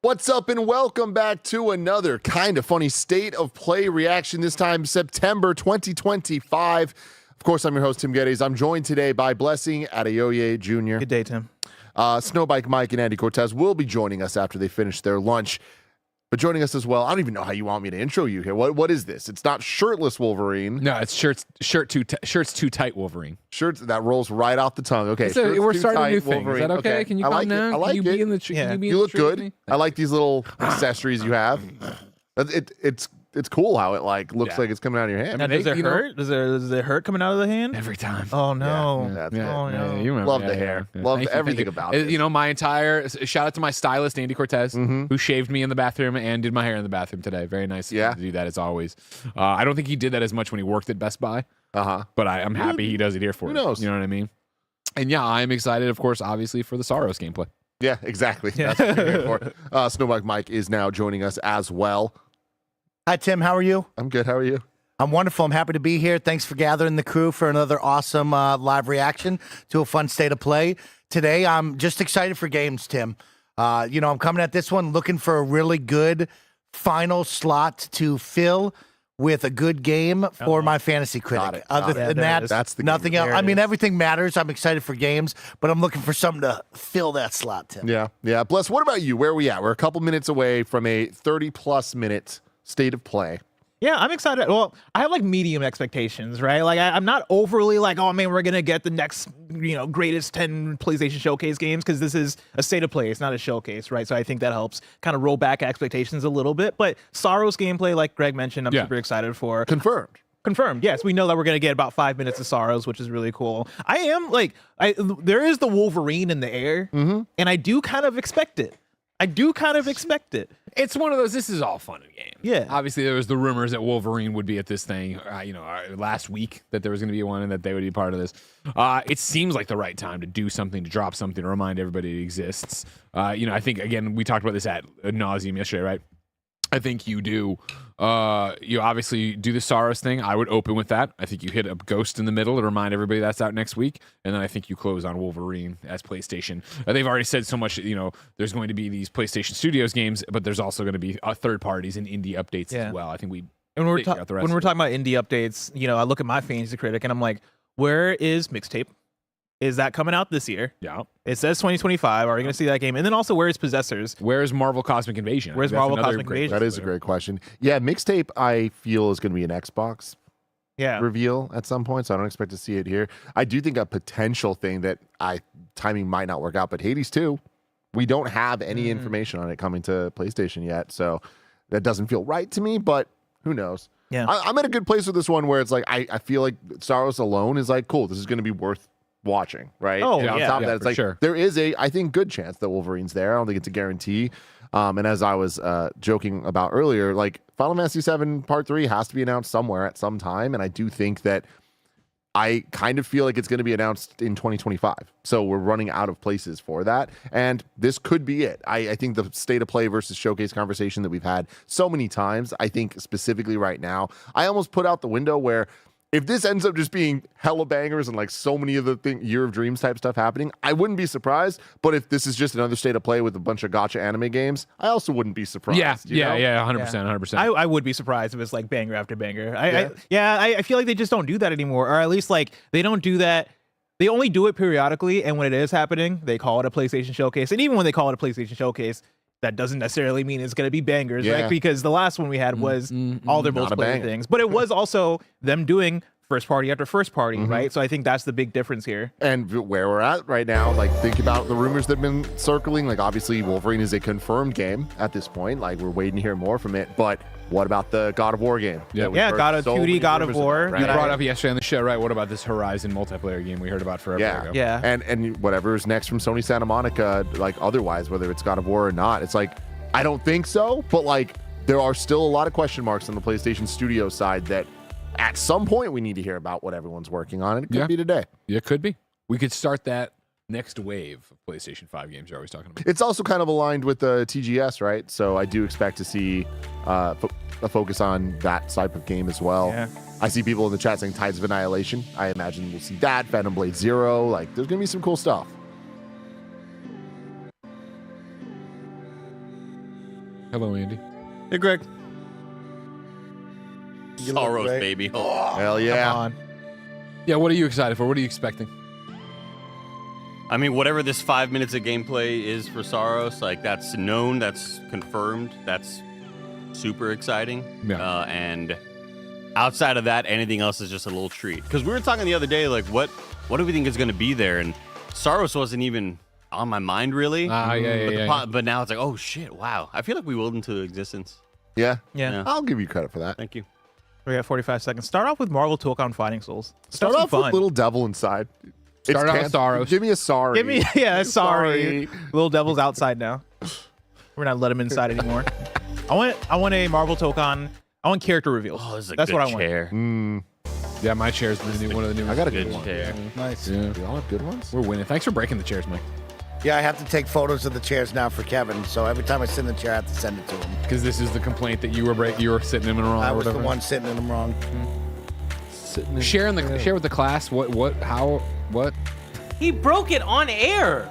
What's up and welcome back to another kind of funny State of Play reaction, this time September 2025. Of course, I'm your host, Tim Geddes. I'm joined today by Blessing Adeoye Jr. Good day, Tim. Snowbike Mike and Andy Cortez will be joining us after they finish their lunch. But joining us as well, I don't even know how you want me to intro you here. What is this? It's not shirtless Wolverine. No, it's shirts too tight Wolverine. Shirts that rolls right off the tongue. Okay, We're starting a new thing. Wolverine. Is that okay? Can you calm down? I like it. You look good. I like these little accessories you have. It's cool how it looks like it's coming out of your hand. Now, does it hurt? Does it hurt coming out of the hand? Every time. Oh no! You love the hair. Love everything about it. You know, my entire shout out to my stylist Andy Cortez, who shaved me in the bathroom and did my hair in the bathroom today. Very nice. To do that as always. I don't think he did that as much when he worked at Best Buy. But I'm happy he does it here for us. Who knows? You know what I mean? And yeah, I'm excited, of course, obviously for the Saros gameplay. Yeah, exactly. That's what we're here for. Snowbike Mike is now joining us as well. Hi, Tim. How are you? I'm good. How are you? I'm wonderful. I'm happy to be here. Thanks for gathering the crew for another awesome live reaction to a fun State of Play. Today, I'm just excited for games, Tim. I'm coming at this one looking for a really good final slot to fill with a good game for my fantasy critic. Other than that, that's the nothing game. else. I mean, everything matters. I'm excited for games, but I'm looking for something to fill that slot, Tim. Yeah. Bless, what about you? Where are we at? We're a couple minutes away from a 30-plus minute State of Play. Yeah, I'm excited. Well, I have medium expectations, right? I'm not overly oh man, we're gonna get the next greatest 10 PlayStation Showcase games, because this is a State of Play. It's not a showcase, right? So I think that helps kind of roll back expectations a little bit. But Saros gameplay, like Greg mentioned, I'm super excited for. Confirmed. Yes, we know that we're gonna get about 5 minutes of Saros, which is really cool. I am there is the Wolverine in the air, and I do kind of expect it. It's one of those, this is all fun and games. Yeah. Obviously, there was the rumors that Wolverine would be at this thing, last week, that there was going to be one and that they would be part of this. It seems like the right time to do something, to drop something, to remind everybody it exists. I think, again, we talked about this ad nauseum yesterday, right? I think you do. You obviously do the Saros thing. I would open with that. I think you hit a Ghost in the middle to remind everybody that's out next week, and then I think you close on Wolverine as PlayStation. They've already said so much. There's going to be these PlayStation Studios games, but there's also going to be third parties and indie updates as well. I think when we're talking about indie updates, I look at my fantasy critic and I'm like, where is Mixtape? Is that coming out this year? Yeah. It says 2025. Are we going to see that game? And then also, where is Possessors? Where's Marvel Cosmic Invasion? Where's Marvel Cosmic Invasion? That is a great question. Yeah, Mixtape, I feel, is going to be an Xbox reveal at some point, so I don't expect to see it here. I do think a potential thing that timing might not work out, but Hades 2, we don't have any information on it coming to PlayStation yet, so that doesn't feel right to me, but who knows? Yeah. I'm in a good place with this one where it's I feel like Saros alone is cool, this is going to be worth watching, right? Oh, and on top of that, it's there is I think good chance that Wolverine's there. I don't think it's a guarantee. And as I was joking about earlier, Final Fantasy VII Part 3 has to be announced somewhere at some time, and I do think that I kind of feel like it's going to be announced in 2025. So we're running out of places for that, and this could be it. I think the State of Play versus Showcase conversation that we've had so many times, I think specifically right now, I almost put out the window where if this ends up just being hella bangers and so many of the Year of Dreams type stuff happening, I wouldn't be surprised. But if this is just another State of Play with a bunch of gacha anime games, I also wouldn't be surprised. Yeah, 100%. I would be surprised if it's banger after banger. I feel like they just don't do that anymore, or at least they don't do that. They only do it periodically, and when it is happening, they call it a PlayStation Showcase. And even when they call it a PlayStation Showcase, that doesn't necessarily mean it's going to be bangers, right? Because the last one we had was all their multiplayer things. But it was also them doing first party after first party, right? So I think that's the big difference here. And where we're at right now, think about the rumors that have been circling. Obviously, Wolverine is a confirmed game at this point. We're waiting to hear more from it. But what about the God of War game? Yeah, God of 2D God of War. You brought up yesterday on the show, right? What about this Horizon multiplayer game we heard about forever ago? Yeah. And whatever is next from Sony Santa Monica, otherwise, whether it's God of War or not, it's I don't think so. But there are still a lot of question marks on the PlayStation Studio side that at some point we need to hear about what everyone's working on. And it could be today. Yeah, it could be. We could start that next wave of PlayStation 5 games you're always talking about. It's also kind of aligned with the TGS, right? So I do expect to see a focus on that type of game as well. Yeah. I see people in the chat saying Tides of Annihilation. I imagine we'll see that. Phantom Blade Zero. There's going to be some cool stuff. Hello, Andy. Hey, Greg. Soros, great. baby. Hell yeah. Come on. Yeah, what are you excited for? What are you expecting? I mean, whatever this 5 minutes of gameplay is for Saros, like that's known, that's confirmed, that's super exciting. Yeah. And outside of that, anything else is just a little treat. Because we were talking the other day, like what do we think is going to be there? And Saros wasn't even on my mind really. But now it's like, oh shit, wow. I feel like we willed into existence. Yeah. Yeah. I'll give you credit for that. Thank you. We got 45 seconds. Start off with Marvel Tokon Fighting Souls. Start off with Little Devil inside. Start off with Saros. Give me a sorry. Give me, sorry. Little Devil's outside now. We're not let him inside anymore. I want a Marvel Tokon. I want character reveals. Oh, this is a That's good what I want. chair. Yeah, my chair's one of the new. I got a Good good one. chair. Nice. Yeah, We all have good ones. we're winning. Thanks for breaking the chairs, Mike. Yeah, I have to take photos of the chairs now for Kevin. So every time I sit in the chair, I have to send it to him. Because this is the complaint that you were sitting in wrong. I or was the whatever. one sitting in them wrong. Share with the class. What? He broke it on air.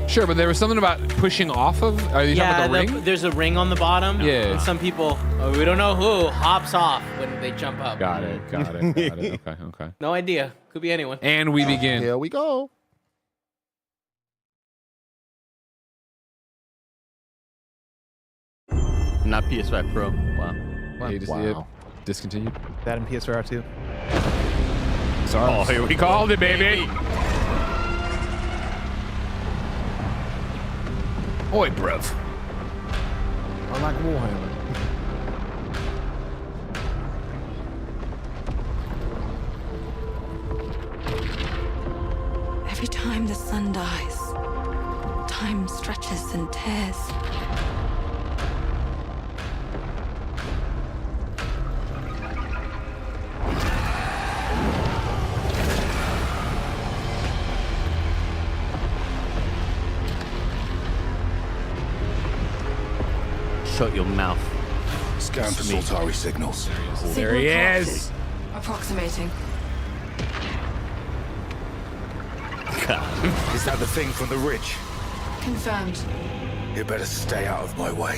Sure, but there was something about pushing off of. Are you talking about the ring? There's a ring on the bottom. Yeah. And some people, we don't know who, hops off when they jump up. Got it. Okay. No idea. Could be anyone. And we begin. Here we go. Not PS5 Pro. Wow. You just see it discontinued. That in PSVR 2. Sorry. Oh, here we go. Called it, baby. Oi, bruv. I like Warhammer. Every time the sun dies, time stretches and tears. Shut your mouth. Scan for Soltari signals. There he is. Approximating. Is that the thing from the ridge? Confirmed. You better stay out of my way.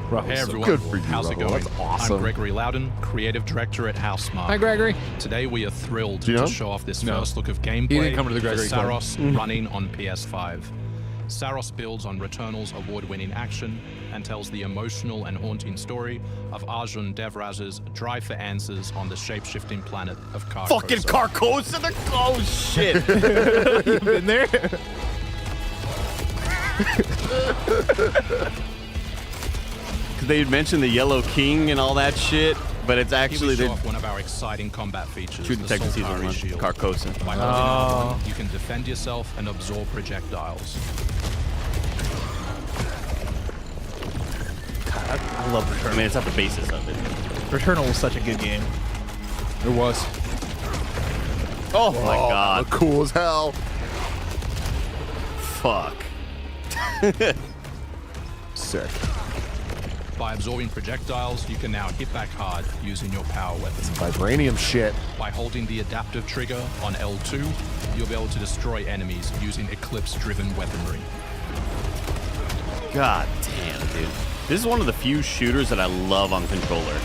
Hey everyone, Good for you, how's it Russell. going? That's awesome. I'm Gregory Loudon, creative director at Housemarque. Hi, Gregory. Today we are thrilled Do you know to him? show off this No. first look of He gameplay didn't come to the for Gregory Club. Saros running on PS5. Saros builds on Returnal's award-winning action and tells the emotional and haunting story of Arjun Devraz's drive for answers on the shape-shifting planet of Carcosa. Fucking Carcosa. Oh shit. You've been there? Because they had mentioned the Yellow King and all that shit, but it's Here actually we show the off one of our exciting combat features, True the Detective Season Soltari 1, Shield. Carcosa. By holding it, you can defend yourself and absorb projectiles. I love I Returnal. mean, it's not the basis of it. Returnal was such a good game. It was. Oh my god. Cool as hell. Fuck. Sick. By absorbing projectiles, you can now hit back hard using your power weapons. Vibranium shit. By holding the adaptive trigger on L2, you'll be able to destroy enemies using Eclipse-driven weaponry. God damn, dude. This is one of the few shooters that I love on controller.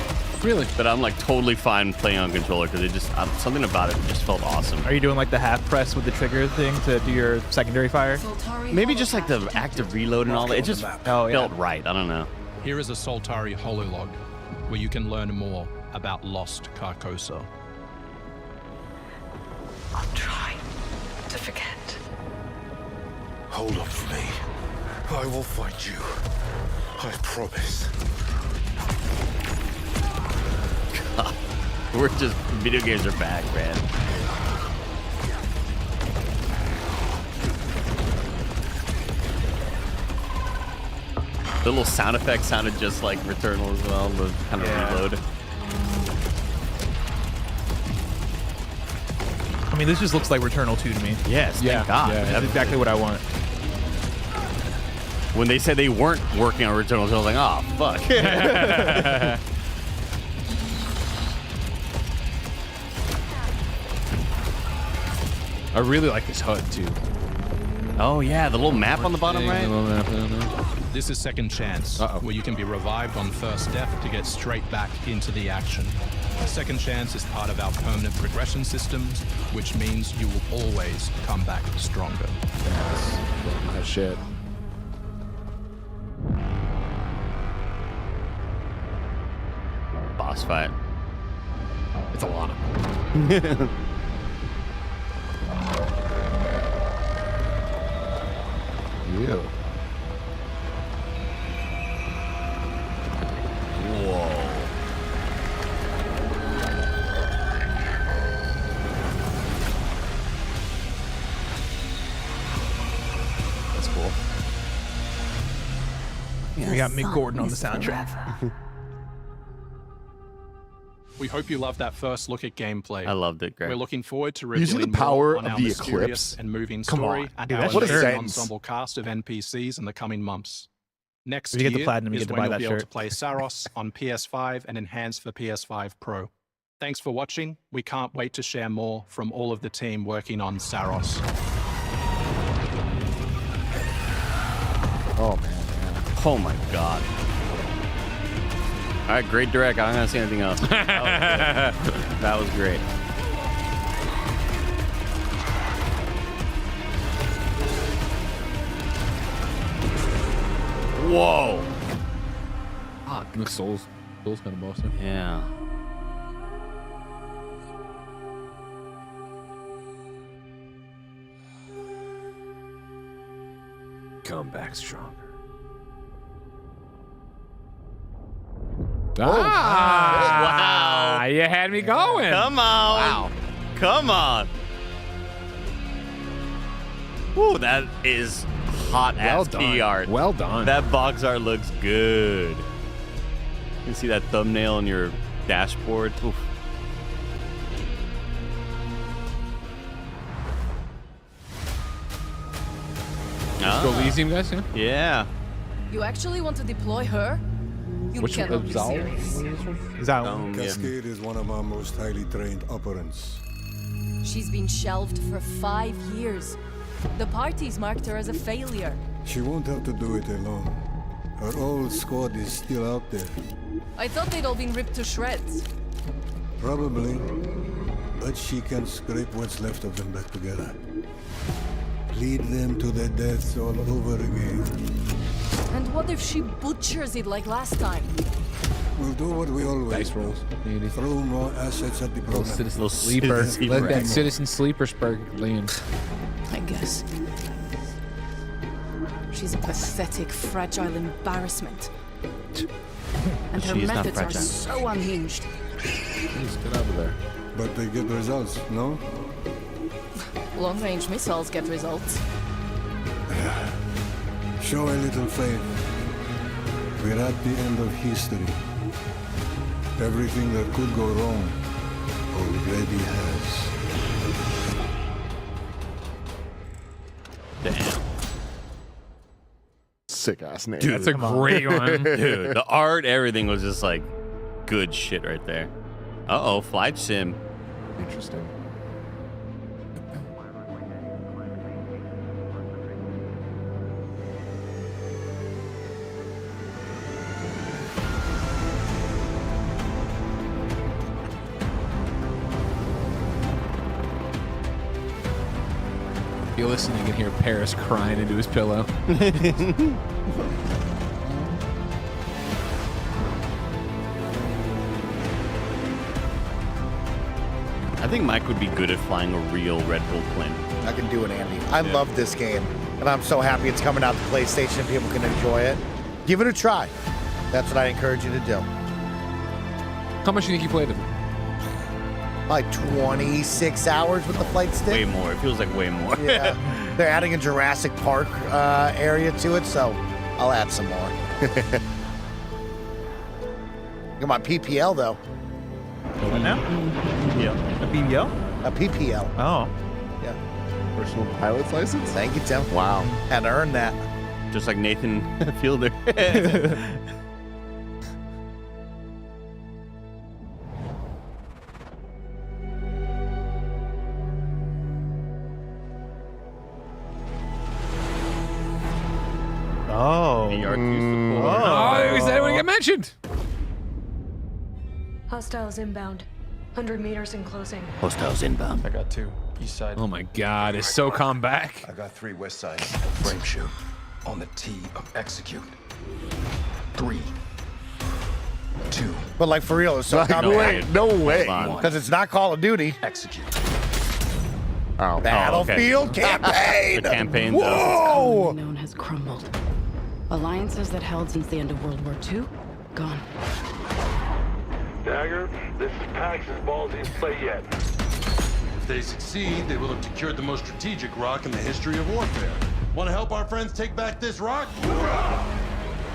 Really? That I'm like totally fine playing on controller because it just something about it just felt awesome. Are you doing like the half press with the trigger thing to do your secondary fire? Maybe just like the active reload and all that. It just Oh, yeah. felt right. I don't know. Here is a Soltari hololog, where you can learn more about lost Carcosa. I'll try to forget. Hold up for me. I will find you. I promise. We're just video games are back, man. The little sound effect sounded just like Returnal as well, the kind of reload. I mean, this just looks like Returnal 2 to me. Yes, thank Yeah, God. yeah. That's exactly what I want. When they said they weren't working on Returnal, I was like, oh, fuck. I really like this HUD too. Oh yeah, the little map on the bottom right. This is Second Chance, where you can be revived on first death to get straight back into the action. Second Chance is part of our permanent progression systems, which means you will always come back stronger. Yes. Shit. Boss fight. It's a lot of Yeah. Whoa. That's cool. We got Mick Gordon on the soundtrack. We hope you loved that first look at gameplay. I loved it, Greg. We're looking forward to You see revealing the power more on of our the mysterious eclipse? and moving Come story on. and Dude, our that's What a shared sentence. ensemble cast of NPCs in the coming months. Next If you get the year platinum, you is get to when buy you'll that be able to shirt. play Saros on PS5 and enhanced for PS5 Pro. Thanks for watching. We can't wait to share more from all of the team working on Saros. Oh man. Oh my god. All right, great direct. I'm not gonna say anything else. That was great. Whoa. Fuck. Soul's kind of bossy. Yeah. Come back stronger. Wow. You had me going. Come on. Wow. Come on. Ooh, that is hot Well ass done. key art. Well done. That box art looks good. You can see that thumbnail on your dashboard. Oof. Go Elysium, guys. Yeah. Yeah. You actually want to deploy her? You Which one? cannot be Zal? serious. Is that Yeah. Cascade is one of our most highly trained operants. She's been shelved for 5 years. The parties marked her as a failure. She won't have to do it alone. Her old squad is still out there. I thought they'd all been ripped to shreds. Probably. But she can scrape what's left of them back together. Lead them to their deaths all over again. And what if she butchers it like last time? We'll do what we always Dice do. rolls. Maybe. Throw more assets at the Little problem. citizen Little sleeper. citizen Let sleeper. that citizen sleeper spur land. I guess. She's a pathetic, fragile embarrassment. And her She is not methods are fragile. so unhinged. Please get out of there. But they get results, no? Long-range missiles get results. Show a little faith. We're at the end of history. Everything that could go wrong already has. Damn. Sick ass name. Dude, That's a great one. Dude, the art, everything was just like good shit right there. Uh-oh, flight sim. Interesting. If you listen, you can hear Paris crying into his pillow. I think Mike would be good at flying a real Red Bull plane. I can do it, Andy. I love this game, and I'm so happy it's coming out to PlayStation. People can enjoy it. Give it a try. That's what I encourage you to do. How much do you think you played it? Like 26 hours with the flight stick. Way more. It feels like way more. Yeah. They're adding a Jurassic Park area to it, so I'll add some more. Come on, PPL though. what now? Yeah. A BBL? A PPL. Oh. Yeah. Personal pilot's license? Thank you, Tim. Wow. Had to earn that. Just like Nathan Fielder. Oh. The R2 support. Oh, is that when it got mentioned? Hostiles inbound. 100 meters in closing. Hostiles inbound. I got 2. East side. Oh my God, is SOCOM back? I got 3 west side. Frame shoot. On the T of execute. 3. 2. But like for real, it's so No complicated. way. No way. Hold on. Because it's not Call of Duty. Execute. Oh, Battlefield campaign. The campaign, Whoa! Unknown has crumbled. Alliances that held since the end of World War II, gone. Dagger, this is Pax's ballsiest play yet. If they succeed, they will have secured the most strategic rock in the history of warfare. Want to help our friends take back this rock?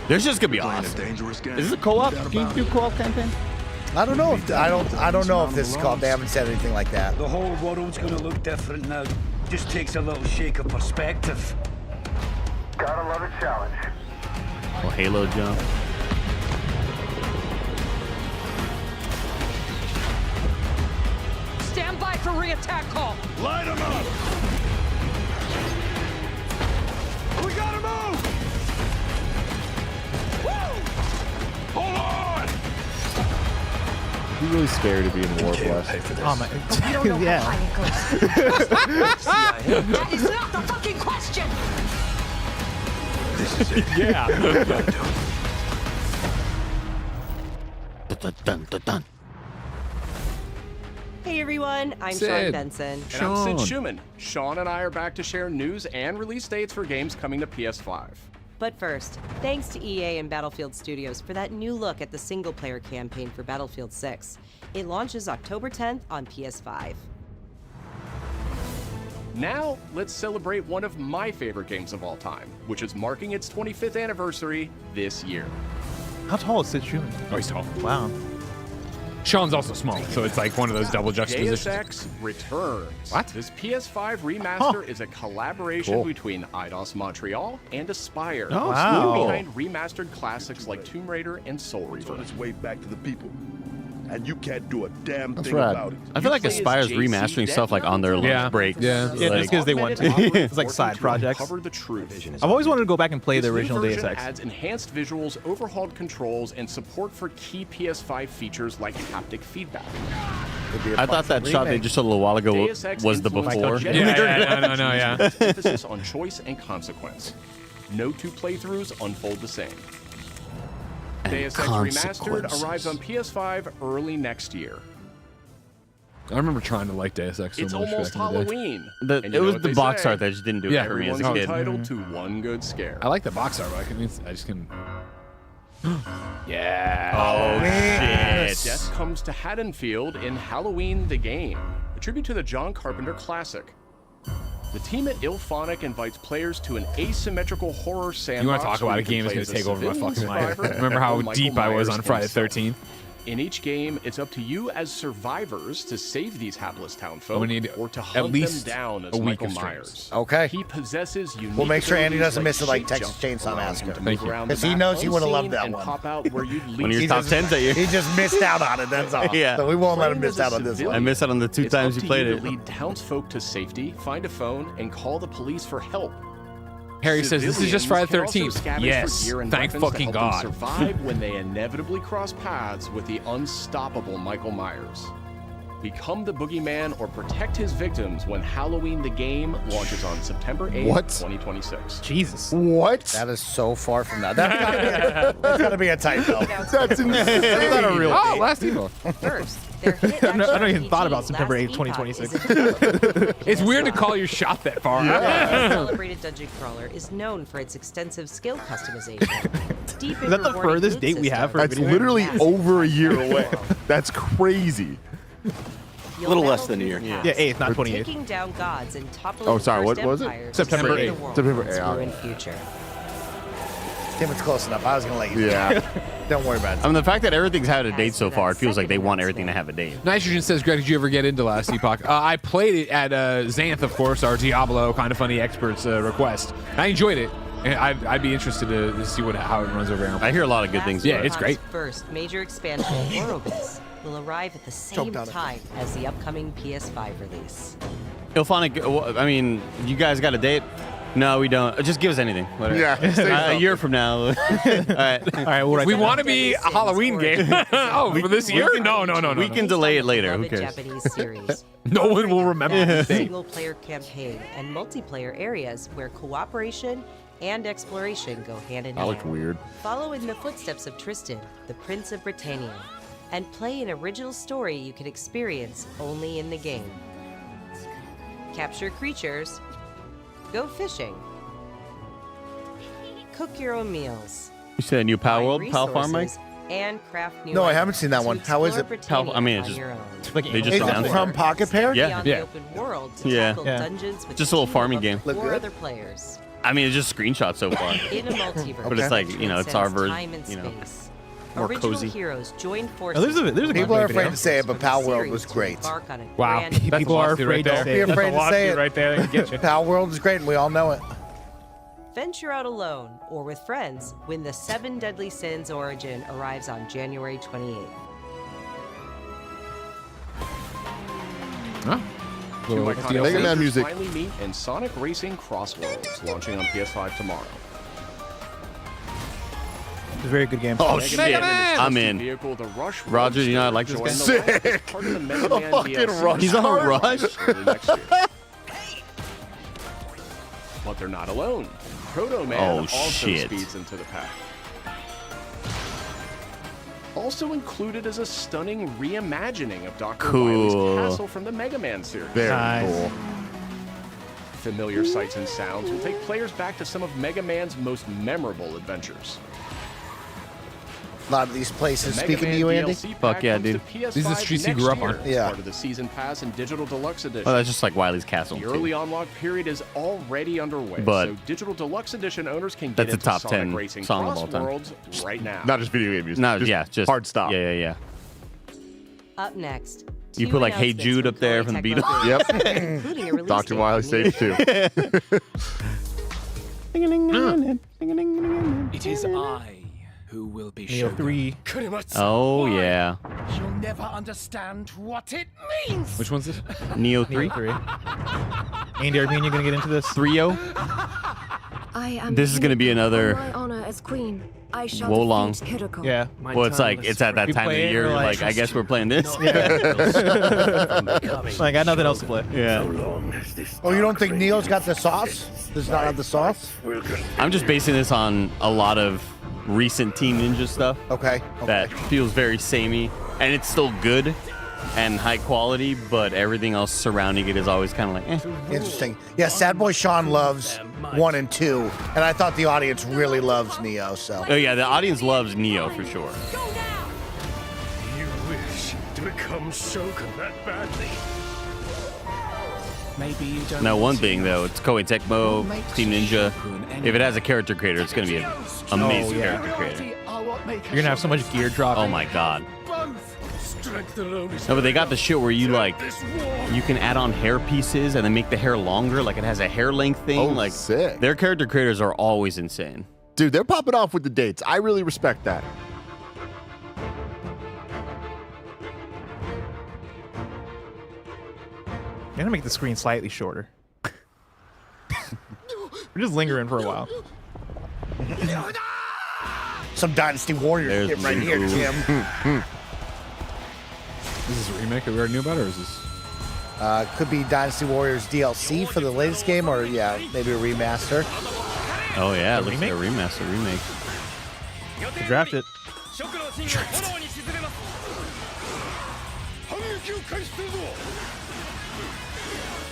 This is gonna be awesome. Is this a co-op? Can you do co-op campaign? I don't know if I don't know if this is called. They haven't said anything like that. The whole world's gonna look different now. Just takes a little shake of perspective. Gotta love a challenge. Well, Halo jump. Stand by for re-attack call. Light them up! We gotta move! Woo! Hold on! You're really scared to be in war, Bless. Oh my. You don't know Yeah. how high it goes. That is not the fucking question. This is it. Yeah. Dun, dun, dun, dun. Hey everyone, I'm Sid. Sean Benson. And I'm Sid Schumann. Sean and I are back to share news and release dates for games coming to PS5. But first, thanks to EA and Battlefield Studios for that new look at the single-player campaign for Battlefield 6. It launches October 10th on PS5. Now, let's celebrate one of my favorite games of all time, which is marking its 25th anniversary this year. How tall is Sid Schumann? Oh, he's tall. Wow. Sean's also small, so it's like one of those double Deus juxtapositions. Ex returns. What? This PS5 remaster is a collaboration between Eidos Montreal and Aspyr. Oh, wow. Behind remastered classics like Tomb Raider and Soul Reaver. On its way back to the people. And you can't do a damn That's thing rad. about it. I feel like Aspire's remastering stuff like on their lunch breaks. Yeah, just because they want to. It's like side projects. Cover the truth. I've always wanted to go back and play the This new original Deus version Ex. adds enhanced visuals, overhauled controls, and support for key PS5 features like haptic feedback. I thought that shot they just showed a little while ago Deus Ex was the influenced before. Jedi No, yeah. with emphasis on choice and consequence. No two playthroughs unfold the same. Deus Ex Remastered arrives on PS5 early next year. I remember trying to like Deus Ex so It's much almost back in the day. Halloween. The- And it you know was what the they box say, art that just didn't do it Yeah, for me as everyone's a kid. entitled to one good scare. I like the box art, but I just can. Yeah. Oh, shit. Death comes to Haddonfield in Halloween the Game, a tribute to the John Carpenter classic. The team at Ilphonic invites players to an asymmetrical horror sandbox. You want to talk about where a you can game that's play going as to a take over my civilian fucking life? survivor Remember how or Michael deep I was Myers on Friday himself. 13th? In each game, it's up to you as survivors to save these hapless townfolk, we need or to at hunt least them down a as week Michael of streams. Myers. Okay. He possesses unique We'll make sure Andy abilities doesn't miss it like shape Texas jump, Chainsaw allowing him Massacre. to Thank move you. around the 'Cause he map knows he would've loved unseen that and one. pop out where you When you're least top 10s at you. He just missed out on it. That's all. Yeah. So we won't let him Playing miss as a out on this civilian, I missed out on the two it's times up you to played to it. lead townsfolk to safety, find a phone, and call the police for help. Harry says this is just Friday Civilians can also 13th. scavenge for Yes. gear and Thank weapons to fucking help them God. survive when they inevitably cross paths with the unstoppable Michael Myers. Become the boogeyman or protect his victims when Halloween the Game launches on September 8th, What? 2026. Jesus. What? That is so far from that. That's gotta be a typo. That's insane. That's not a real Oh, date. last Evo. First, their hit I don't even action thought RPG, about September 8th, Last 2026. Epoch, is available. It's weird to call your shot that far. The celebrated dungeon crawler is known for its extensive skill customization. Deep Is that the rewarding furthest loot date we have for systems, That's video? literally massive over a year massive away. world. That's crazy. You'll Little battle less than a through year. paths, Yeah, 8th, not 28th. taking down gods and toppling Oh, sorry, first what was it? empires September to save the 8th. world September from its 8th. ruined future. Tim, it's close enough. I was gonna let you. Yeah. Don't worry about it. I mean, the fact that everything's had a date so far, it feels like they want everything to have a date. Nitrogen says, Greg, did you ever get into Last Epoch? I played it at Xanth, of course, our Diablo kind of funny experts request. I enjoyed it. And I'd be interested to see how it runs over here. I hear a lot of good things. Yeah, about it's it. great. First major expansion, Orobis, will arrive at the same time as the upcoming PS5 release. Ilphonic, I mean, you guys got a date? No, we don't. Just give us anything. Whatever. Yeah, say A something. year from now. All right. All right, we'll write We that want to down. be a Halloween game. Oh, for this year? No. We can delay it later. Who Beloved cares? Japanese series. No one will remember this date. Single-player campaign and multiplayer areas where cooperation and exploration go hand in That hand. looked weird. Follow in the footsteps of Tristan, the Prince of Britannia, and play an original story you can experience only in the game. Capture creatures, go fishing, cook your own meals, You said a new Power find World, Pal Farm, Mike? resources, and craft new No, I items haven't seen that to one. How is explore it? Britannia I mean, it's on just- your own. Like They just Is it announced from Pocket Pair? Yeah. Beyond Yeah. the open world to Yeah. tackle Yeah. dungeons with Just a little farming game. Look four good? other players. I mean, it's just screenshots so far. In a multiverse, But it's like, that you know, it's our transcends version, time and you know, space. more Original cozy. heroes join Oh, forces. there's a People gameplay are afraid video. to say it, but Pal World was To great. embark on a Wow. grand That's People a are walkthrough afraid to right say there. it. Be afraid That's a to say walkthrough it. right there. They get you. Pal World is great, and we all know it. Venture out alone or with friends when the 7 Deadly Sins Origin arrives on January 28th. Huh? Two Little iconic DLC. Mega Man characters music. finally meet in Sonic Racing Cross Worlds, launching on PS5 tomorrow. It's a very good game. Oh, Mega shit. Man and his I'm trusty in. Vehicle, the Rush Roger, you know I like Roadster, this join guy. the lineup as part of the Mega Man fucking DLC Rush He's on card. Rush. early next year. But they're not alone. Proto Man Oh, also shit. speeds into the pack. Also included is a stunning reimagining of Dr. Wily's Cool. castle from the Mega Man series. Very Nice. cool. Familiar sights and sounds will take players back to some of Mega Man's most memorable adventures. A lot of these places The Mega speaking to Man you, Andy. DLC Fuck pack yeah, comes to dude. PS5 These are the streets you next grew up year on. as Yeah. part of the season pass and digital deluxe edition. Well, that's just like Wily's Castle. The too. early unlock period is already underway, But so digital deluxe edition owners can get that's a into top Sonic 10 Racing song of Cross all time. Worlds right now. Not just video game music. No, yeah, just hard stop. Yeah. Up next. You two put, like, Hey announcements Jude from up there from the Koei Beatles. Tecmo Yep. Games, including a release Dr. date Wily for safe too. It is I who will be Neo Shogun. 3. Oh, yeah. You'll never understand what it means. Which one's this? Neo 3? Neo 3. Andy, are me and you gonna get into this? 3-0? I am This is gonna be another On my honor as queen, I shall Wolong. defeat Kiriko. Yeah. Well, it's like, it's at that We time of play the it, year. we're Like, I guess we're playing this. I got nothing else to play. Yeah. Oh, you don't think Neo's got the sauce? Does not have the sauce? I'm just basing this on a lot of recent Team Ninja stuff Okay. that feels very samey, and it's still good and high quality, but everything else surrounding it is always kind of like, eh. Interesting. Yeah, Sad Boy Sean loves 1 and 2, and I thought the audience really loves Neo, so. Oh yeah, the audience loves Neo for sure. You wish to become Shogun that badly. Maybe you don't. Now, one want thing to. though, it's Koei Tecmo, Team Ninja. If it has a character creator, it's gonna be an amazing yeah. character creator. You're gonna have so much gear dropping. Oh my god. Both. Strength alone is No, but they got the shit where you like, this war. you can add on hair pieces and then make the hair longer. Like it has a hair length thing. Oh, like sick. their character creators are always insane. Dude, they're popping off with the dates. I really respect that. I'm gonna make the screen slightly shorter. We're just lingering for a while. Some Dynasty Warriors There's shit right here, Miku. Jim. Is this a remake that we already knew about, or is this? Could be Dynasty Warriors DLC for the latest game, or yeah, maybe a remaster. Oh yeah, it looks like a remake? remaster remake. Draft it.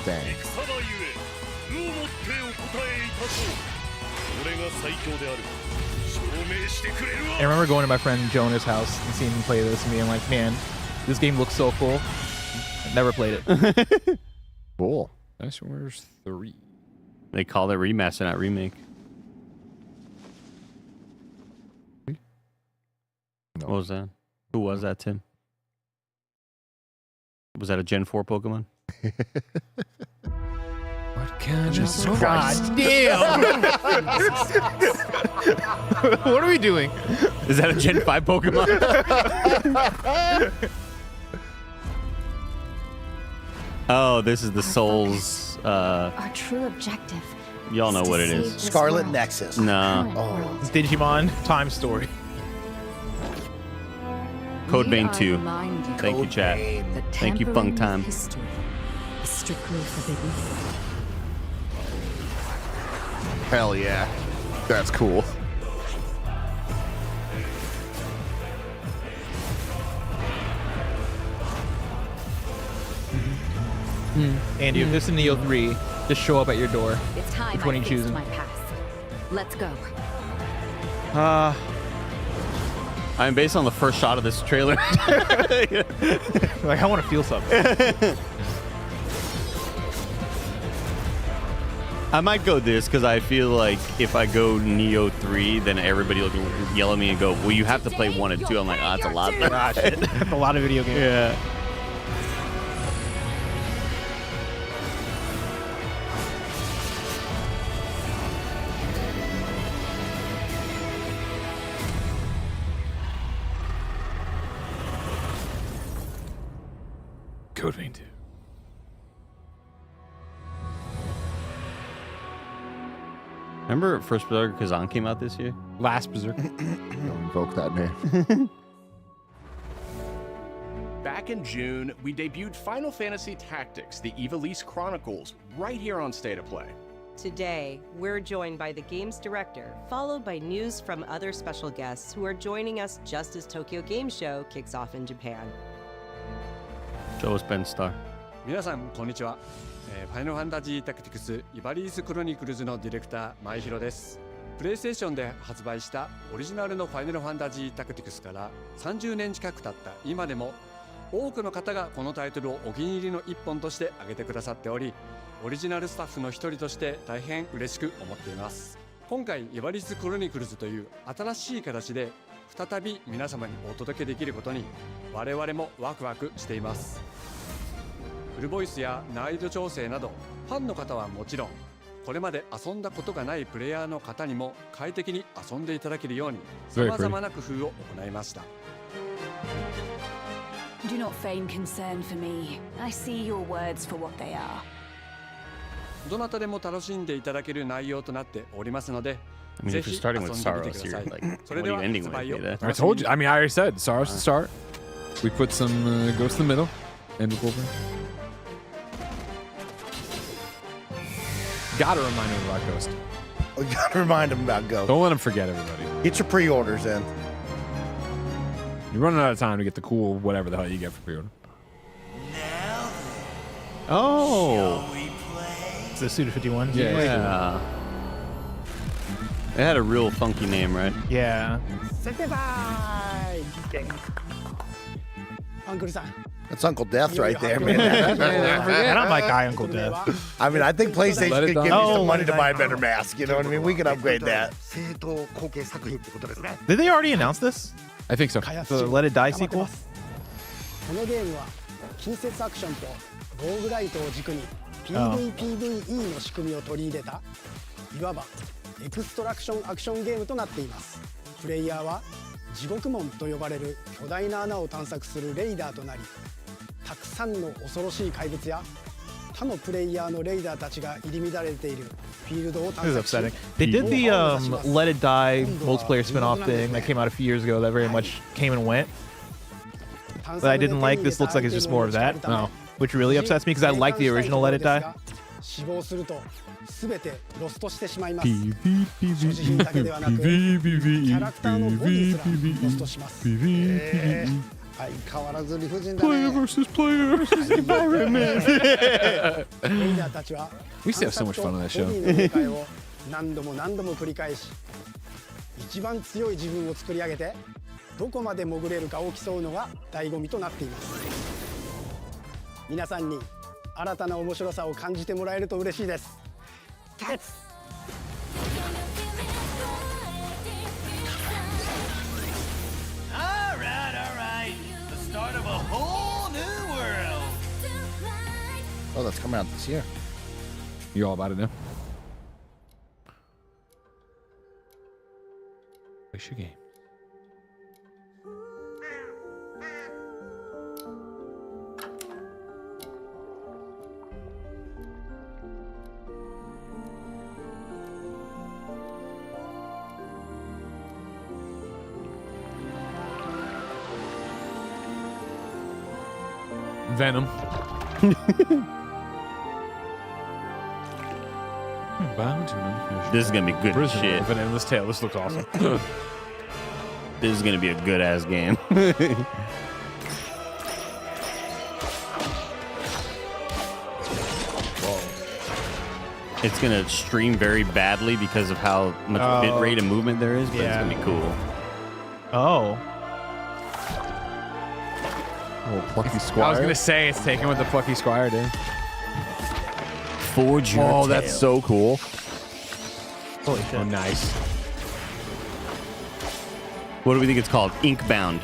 Dang. I remember going to my friend Jonah's house and seeing him play this and being like, man, this game looks so cool. I never played it. Cool. Dynasty Warriors 3. They call it remaster, not remake. What was that? Who was that, Tim? Was that a Gen 4 Pokemon? What kind Jesus of Christ. Damn! What are we doing? Is that a Gen 5 Pokemon? Oh, this is the Souls. Our true objective Y'all know what it is. Scarlet Nexus. No. Oh. It's Digimon Time Story. Code Vein 2. Thank you, chat. Thank you, Funk Time. History is strictly forbidden. Hell yeah. That's cool. Andy, if this is Neo 3, just show up at your door. It's time Which one I are you faced choosing? my past. Let's go. I'm based on the first shot of this trailer. Like, I want to feel something. I might go this because I feel like if I go Neo 3, then everybody will yell at me and go, well, you have to play 1 and 2. I'm like, that's a lot. Ah, shit. That's a lot of video games. Yeah. Code Vein 2. Remember First Berserker Kazan came out this year? Last Berserker. Don't invoke that name. Back in June, we debuted Final Fantasy Tactics, the Ivalice Chronicles, right here on State of Play. Today, we're joined by the game's director, followed by news from other special guests who are joining us just as Tokyo Game Show kicks off in Japan. Show us Ben Star. 皆さんこんにちは。ファイナルファンタジータクティクスイバリースクロニクルズのディレクター前広です。プレイステーションで発売したオリジナルのファイナルファンタジータクティクスから30年近く経った今でも多くの方がこのタイトルをお気に入りの一本として挙げてくださっており、オリジナルスタッフの一人として大変嬉しく思っています。今回イバリースクロニクルズという新しい形で再び皆様にお届けできることに我々もワクワクしています。フルボイスや難易度調整などファンの方はもちろんこれまで遊んだことがないプレイヤーの方にも快適に遊んでいただけるように様々な工夫を行いました。 Do not feign concern for me. I see your words for what they are. どなたでも楽しんでいただける内容となっておりますので、 I mean, ぜ if ひ you're 遊ん starting で with みて Saros, くださ you're い。 like, それ what で are は you ending 発 with? 売を Dude? お I 楽しみ told に you. I mean, I already said Saros to start. We put some Ghost in the middle. End with Wolverine. Gotta remind him about Ghost. We gotta remind him about Ghost. Don't let him forget everybody. Get your pre-orders in. You're running out of time to get the cool whatever the hell you get for pre-order. Oh. It's the Suda 51. Yeah. It had a real funky name, right? Yeah. Uncle San. That's Uncle Death right there, man. And I'm like, Uncle Death. I mean, I think PlayStation Let it could die. give you Oh, some money let to it buy a die. better mask. You know what I mean? We can upgrade that. Did they already announce this? I think so. The Let It Die sequel? このゲームは近接アクションとローグライトを軸に PVPVE の仕組みを取り入れたいわばエクストラクションアクションゲームとなっています。プレイヤーは地獄門と呼ばれる巨大な穴を探索するレイダーとなり、たくさんの恐ろしい怪物や他のプレイヤーのレイダーたちが入り乱れているフィールドを This is 探索し upsetting. They did the Let It Die multiplayer spin-off thing that came out a few years ago that very much came and went. That I didn't like. This looks like it's just more of that. Oh. Which really upsets me because I like the original Let It Die. 死亡すると全てロストしてしまいます。所持品だけではなく、キャラクターのボディすらロストします。相変わらず理不尽だね。 Player versus player versus environment. レイダーたちは We used to have so much fun on that show. ボディの入れ替えを何度も何度も繰り返し、一番強い自分を作り上げてどこまで潜れるかを競うのが醍醐味となっています。皆さんに新たな面白さを感じてもらえると嬉しいです。キャッツ。 All right. The start of a whole new world. Oh, that's coming out this year. You all about it now? What's your game? Venom. This is gonna be good Prison shit. of an Endless Tale. This looks awesome. This is gonna be a good ass game. It's gonna stream very badly because of how much bit rate and movement there is, but it's gonna be cool. Oh. Oh, Plucky Squire. I was gonna say it's taken what the Plucky Squire did. Forge your Oh, that's so cool. Holy shit. Oh, nice. What do we think it's called? Inkbound.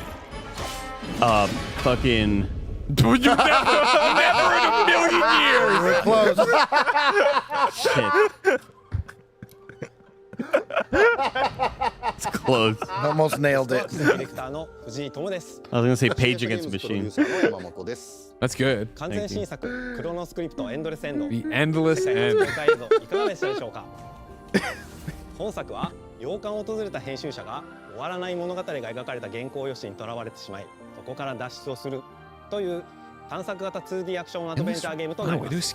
Fucking. Never in a million years. We're close. Shit. It's close. Almost nailed it. I was gonna say Page Against Machine. That's good. Thank you. The Endless End. 本作は洋館を訪れた編集者が終わらない物語が描かれた原稿用紙にとらわれてしまい、そこから脱出をするという探索型 2D アクションアドベンチャーゲームとなります。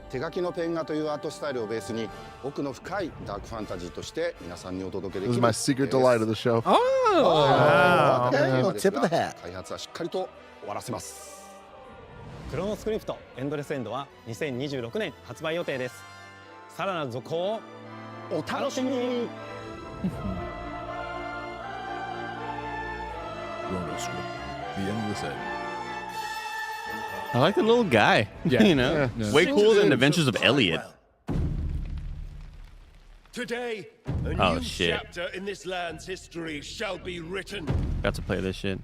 手書きのペン画というアートスタイルをベースに奥の深いダークファンタジーとして皆さんにお届けでき This る。 is my secret delight of the show. Wow. Tip of the hat. 開発はしっかりと終わらせます。クロノスクリプトエンドレスエンドは2026年発売予定です。さらなる続報をお楽しみに。The Endless End. I like the little guy. Yeah. You know, way cooler than Adventures of Elliot. Today, a Oh, new shit. chapter in this land's history shall be written Got to play this shit.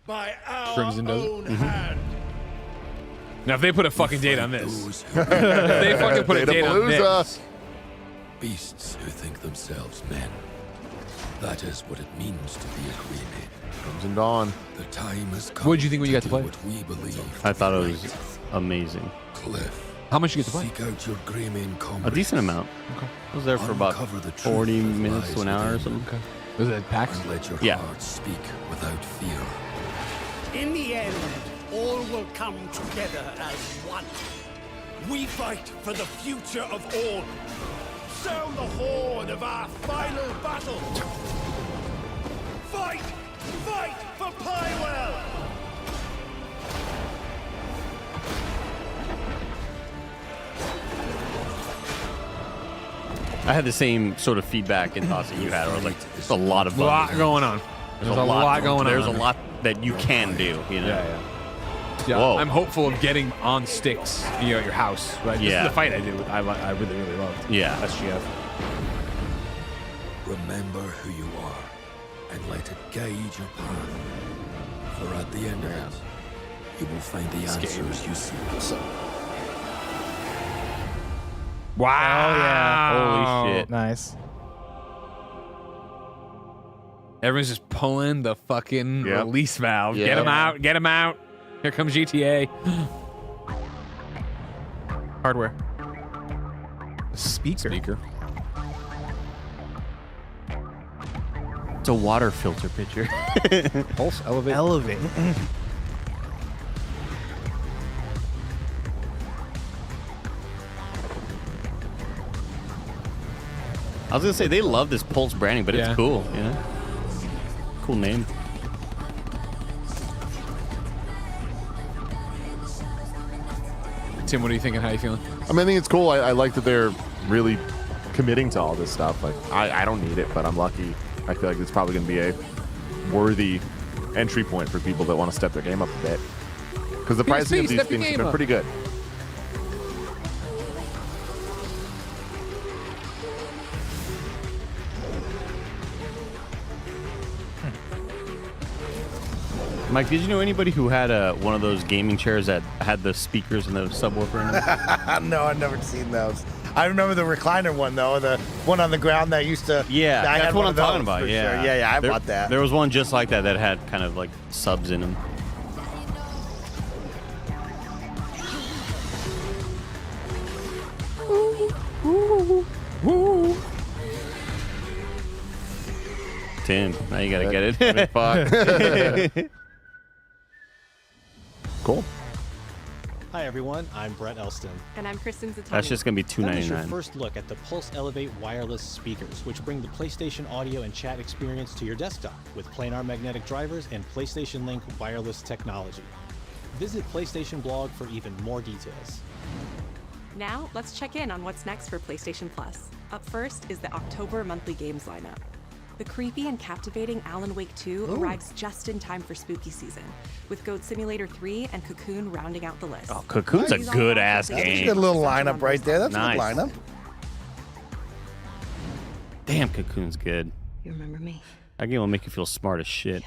by our Crimson does it. own hand. Now, if they put a fucking date on this, if they fucking put a date on this. Beasts who think themselves men. That is what it means to be a Creed. Crimson Dawn. The time has come. What did you think when you got to play? What we believe. I thought it was amazing. Cliff. How much did you get to play? Seek out your Greymane A comrades. decent amount. Okay. I was there for about Uncover the truth 40 that minutes lies to an hour or within something. you. Okay. Was it PAX? And let your Yeah. heart speak without fear. In the end, all will come together as one. We fight for the future of all. Sound the horn of our final battle. Fight! Fight for Pywell! I had the same sort of feedback and thoughts that you had. Where I was like, there's a lot of A lot going on. There's a lot going on. There's a lot that you can do. You know. Yeah, Whoa. I'm hopeful of getting on sticks, at your house. Right. This Yeah. is the fight I did. I really loved. Yeah. SGF. Remember who you are and let it guide your path. For at the end of it, you will find the answers you seek. Wow. Oh, yeah. Holy shit. Nice. Everyone's just pulling the fucking Yep. release valve. Yeah. Get him out. Get him out. Here comes GTA. Hardware. Speaker. It's a water filter picture. Pulse elevate. Elevate. I was gonna say they love this Pulse branding, but Yeah. it's cool. Yeah. Cool name. Tim, what are you thinking? How are you feeling? I mean, I think it's cool. I like that they're really committing to all this stuff. Like, I don't need it, but I'm lucky. I feel like it's probably going to be a worthy entry point for people that want to step their game up a bit. Because the pricing of these things have been pretty good. Mike, did you know anybody who had one of those gaming chairs that had the speakers and the subwoofer in it? No, I've never seen those. I remember the recliner one though, the one on the ground that used to. Yeah, I that's had what one I'm of talking those about. for Yeah, sure. I bought that. There was one just like that that had kind of like subs in them. Tim, now you gotta get it. Cool. Hi everyone, I'm Brett Elston. And I'm Kristen Zatani. That's just gonna be That was your $2.99. first look at the Pulse Elevate wireless speakers, which bring the PlayStation audio and chat experience to your desktop with planar magnetic drivers and PlayStation Link wireless technology. Visit PlayStation blog for even more details. Now, let's check in on what's next for PlayStation Plus. Up first is the October monthly games lineup. The creepy and captivating Alan Wake 2 arrives just in time for spooky season, with Goat Simulator 3 and Cocoon rounding out the list. Oh, Cocoon's a good ass That's a game. good little lineup right there. That's Nice. a good lineup. Damn, Cocoon's good. You remember me? That game will make you feel smart as shit.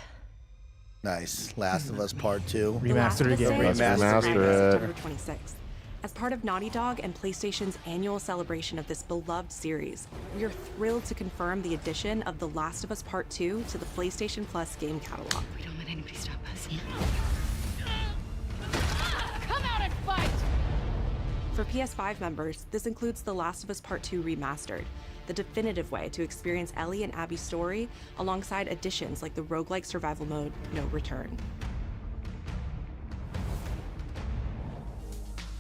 Nice. Last of Us Part 2. Remastered Last of Us again. Day is Remaster September it. 26th. As part of Naughty Dog and PlayStation's annual celebration of this beloved series, we are thrilled to confirm the addition of The Last of Us Part 2 to the PlayStation Plus game catalog. We don't let anybody stop us. Come out and fight! For PS5 members, this includes The Last of Us Part 2 Remastered, the definitive way to experience Ellie and Abby's story, alongside additions like the roguelike survival mode, No Return.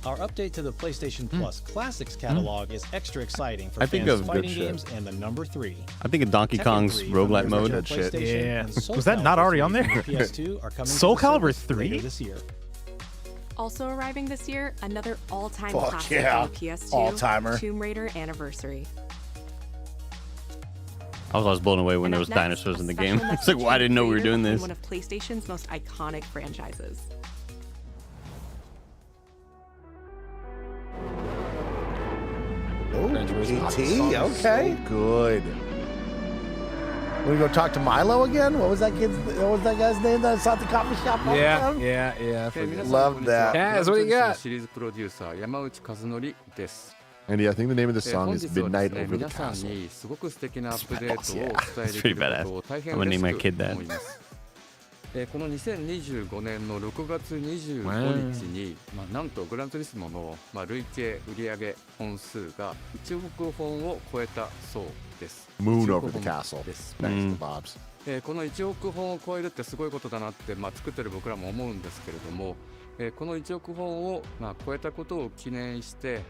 Our update to the PlayStation Plus Classics catalog is extra exciting for I think fans of of good fighting shit. games and the number 3. I think of Donkey Tekken Kong's 3 roguelite from the mode. original That shit. PlayStation Yeah. and Soul Was that not Calibur already on 3 there? for PS2 are coming Soul to the Calibur service 3? later this year. Also arriving this year, another all-time Fuck classic yeah. on the PS2, All-timer. Tomb Raider Anniversary. I was always blown away when And there up was next, dinosaurs a in the special game. It's message like, why to didn't know we were creator doing behind this? One of PlayStation's most iconic franchises. Oh, Turismo. GT. Okay. Good. We go talk to Milo again? What was that guy's name that I saw at the coffee shop all the time? yeah. Love that. Kaz, what do you got? シリーズプロデューサー山内和則です。 Andy, I think the name of the song 本 is 日はです Midnight ね Over the 皆さん Castle. にすごく素敵なアップデートをお Yeah, 伝え it's で pretty きるこ badass. とを大変 I'm gonna name my 嬉し kid く that. 思います。この2025年の6月25日に、なんとグランツーリスモの、累計売上本数が1億本を超えたそうです。 Moon 1 Over 億 the 本 Castle. です。 Thanks to Bob's. この1億本を超えるってすごいことだなって、作ってる僕らも思うんですけれども、この1億本を、超えたことを記念して、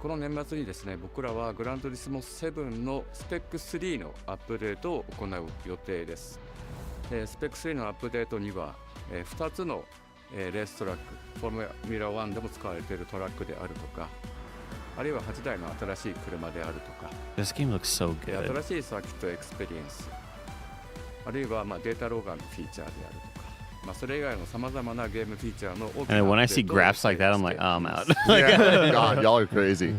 この年末にですね、僕らはグラントリスモ7のスペック3のアップデートを行う予定です。スペック3のアップデートには、2つの、レーストラック、フォーミュラ1でも使われているトラックであるとか、あるいは8台の新しい車であるとか、 This game looks so good. 新しいサーキットエクスペリエンス、あるいはデータローガンのフィーチャーであるとか、それ以外のさまざまなゲームフィーチャーの大きな And when I アップデ see ートを graphs like that, I'm like, oh, I'm out. Yeah. God, y'all are crazy.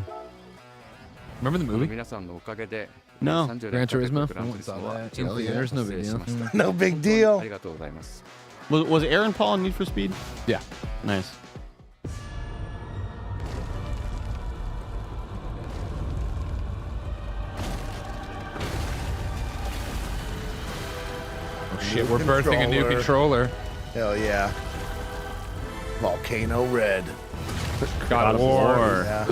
Remember the movie? 皆さんのおかげで No. 30 Gran Turismo? グランツーリスモは I went and saw that. In theaters, no big deal. 達成しました No big deal. ありがとうございます。 Was Aaron Paul in Need for Speed? Yeah. Nice. Oh shit, we're birthing a new controller. Hell yeah. Volcano Red. God of War. Yeah.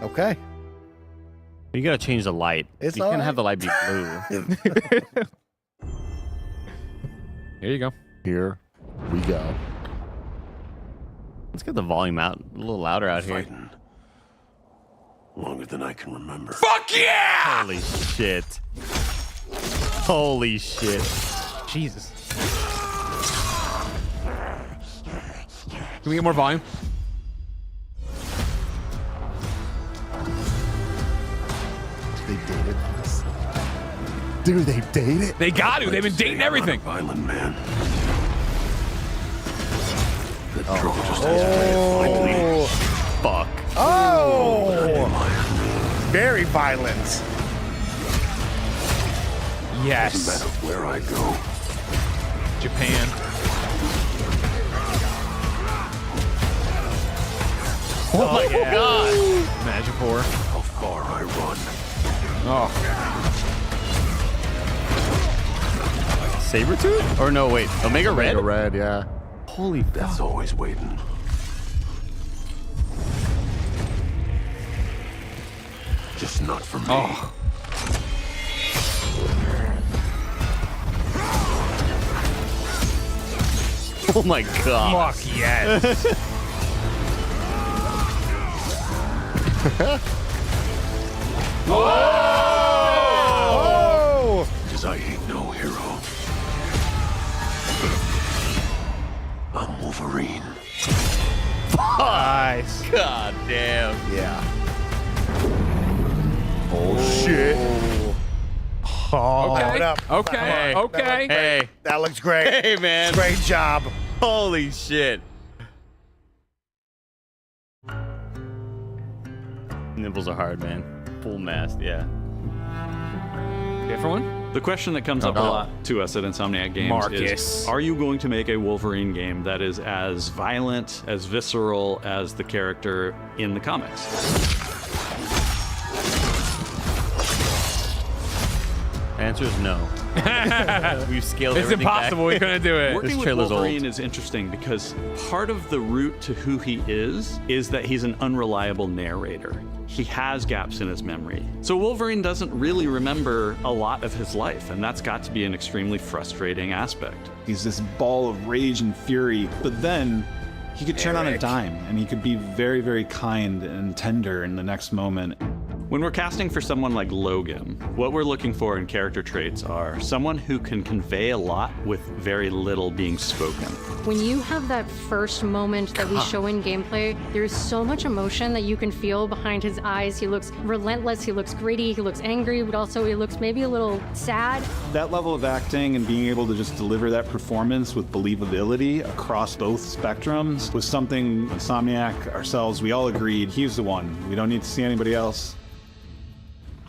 Okay. You gotta change the light. It's you all can't right. have the light be blue. Here you go. Here we go. Let's get the volume out a little louder out here. Fighting longer than I can remember. Fuck yeah! Holy shit. Holy shit. Jesus. Can we get more volume? They dated us. Dude, they dated? They got to. They've been dating everything. Violent man. The troll just has Fuck. Oh! Very violent. Yes. Doesn't matter where I go. Japan. Oh my god. Magipore. How far I run. Oh. Sabretooth? Or no, wait. Omega Red? Omega Red, yeah. Holy Death's always waiting. Just not for me. Oh my god. Fuck yes. Oh! Because I ain't no hero. I'm Wolverine. Nice. God damn. Yeah. Oh shit. Oh, Okay. it up. Okay. Hey. Okay. Hey. That looks great. Hey, man. Great job. Holy shit. Nipples are hard, man. Full mast, yeah. Different one? The question that comes up a lot to us at Insomniac Games Marcus. is, are you going to make a Wolverine game that is as violent, as visceral as the character in the comics? Answer is no. We've scaled It's everything impossible. back. We couldn't do it. Working This with trailer's Wolverine old. is interesting because part of the root to who he is that he's an unreliable narrator. He has gaps in his memory. So Wolverine doesn't really remember a lot of his life, and that's got to be an extremely frustrating aspect. He's this ball of rage and fury, but then he could turn on a dime, and he could be very, very kind and tender in the next moment. When we're casting for someone like Logan, what we're looking for in character traits are someone who can convey a lot with very little being spoken. When you have that first moment that we show in gameplay, there's so much emotion that you can feel behind his eyes. He looks relentless, he looks gritty, he looks angry, but also he looks maybe a little sad. That level of acting and being able to just deliver that performance with believability across both spectrums was something Insomniac, ourselves, we all agreed he's the one. We don't need to see anybody else.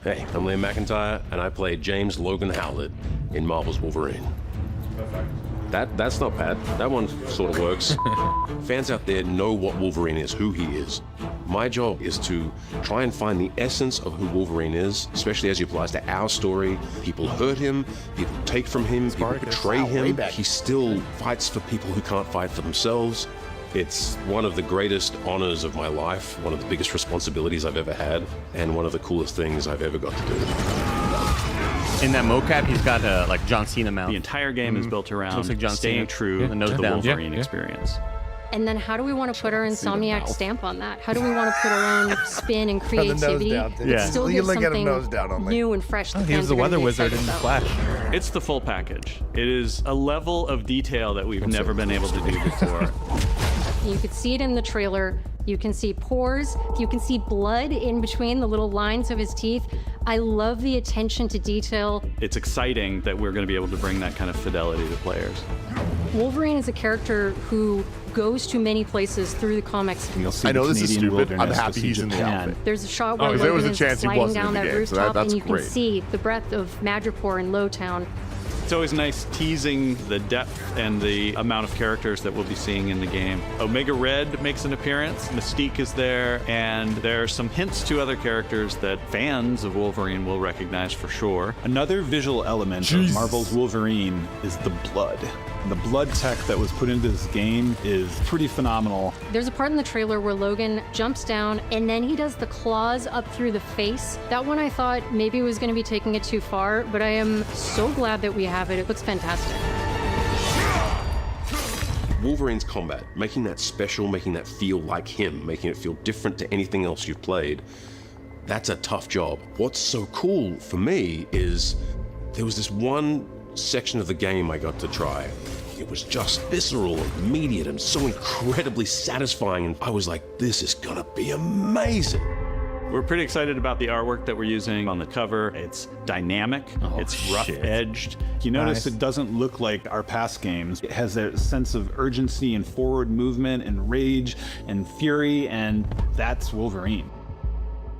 Hey, I'm Liam McIntyre, and I play James Logan Howlett in Marvel's Wolverine. That's not bad. That one sort of works. Fans out there know what Wolverine is, who he is. My job is to try and find the essence of who Wolverine is, especially as he applies to our story. People hurt him, people take from him, people betray him. He still fights for people who can't fight for themselves. It's one of the greatest honors of my life, one of the biggest responsibilities I've ever had, and one of the coolest things I've ever got to do. In that mocap, he's got a like John Cena mouth. The entire game is built around Looks like John staying Cena. true to the Wolverine experience. And then how do we want to put our Insomniac stamp on that? How do we want to put our own spin and Turn the nose creativity? down, too. But still You give look at him something nose down only. new and fresh that He fans was the are gonna weather be wizard excited in the about. Flash. It's the full package. It is a level of detail that we've never been able to do before. You could see it in the trailer. You can see pores. You can see blood in between the little lines of his teeth. I love the attention to detail. It's exciting that we're going to be able to bring that kind of fidelity to players. Wolverine is a character who goes to many places through the comics. You'll see I know the this is Canadian stupid. I'm wilderness, happy the he's siege in of the Pan. outfit. There's a shot where Oh, there was Logan a is chance he sliding wasn't down in the that game, so rooftop, that's and you great. can see the breadth of Madripoor and Lowtown. It's always nice teasing the depth and the amount of characters that we'll be seeing in the game. Omega Red makes an appearance, Mystique is there, and there are some hints to other characters that fans of Wolverine will recognize for sure. Another visual element of Marvel's Wolverine is the blood. The blood tech that was put into this game is pretty phenomenal. There's a part in the trailer where Logan jumps down and then he does the claws up through the face. That one I thought maybe was going to be taking it too far, but I am so glad that we have it. It looks fantastic. Wolverine's combat, making that special, making that feel like him, making it feel different to anything else you've played, that's a tough job. What's so cool for me is there was this one section of the game I got to try. It was just visceral and immediate and so incredibly satisfying, and I was like, this is gonna be amazing. We're pretty excited about the artwork that we're using on the cover. It's dynamic, it's rough-edged. You notice Nice. it doesn't look like our past games. It has a sense of urgency and forward movement and rage and fury, and that's Wolverine.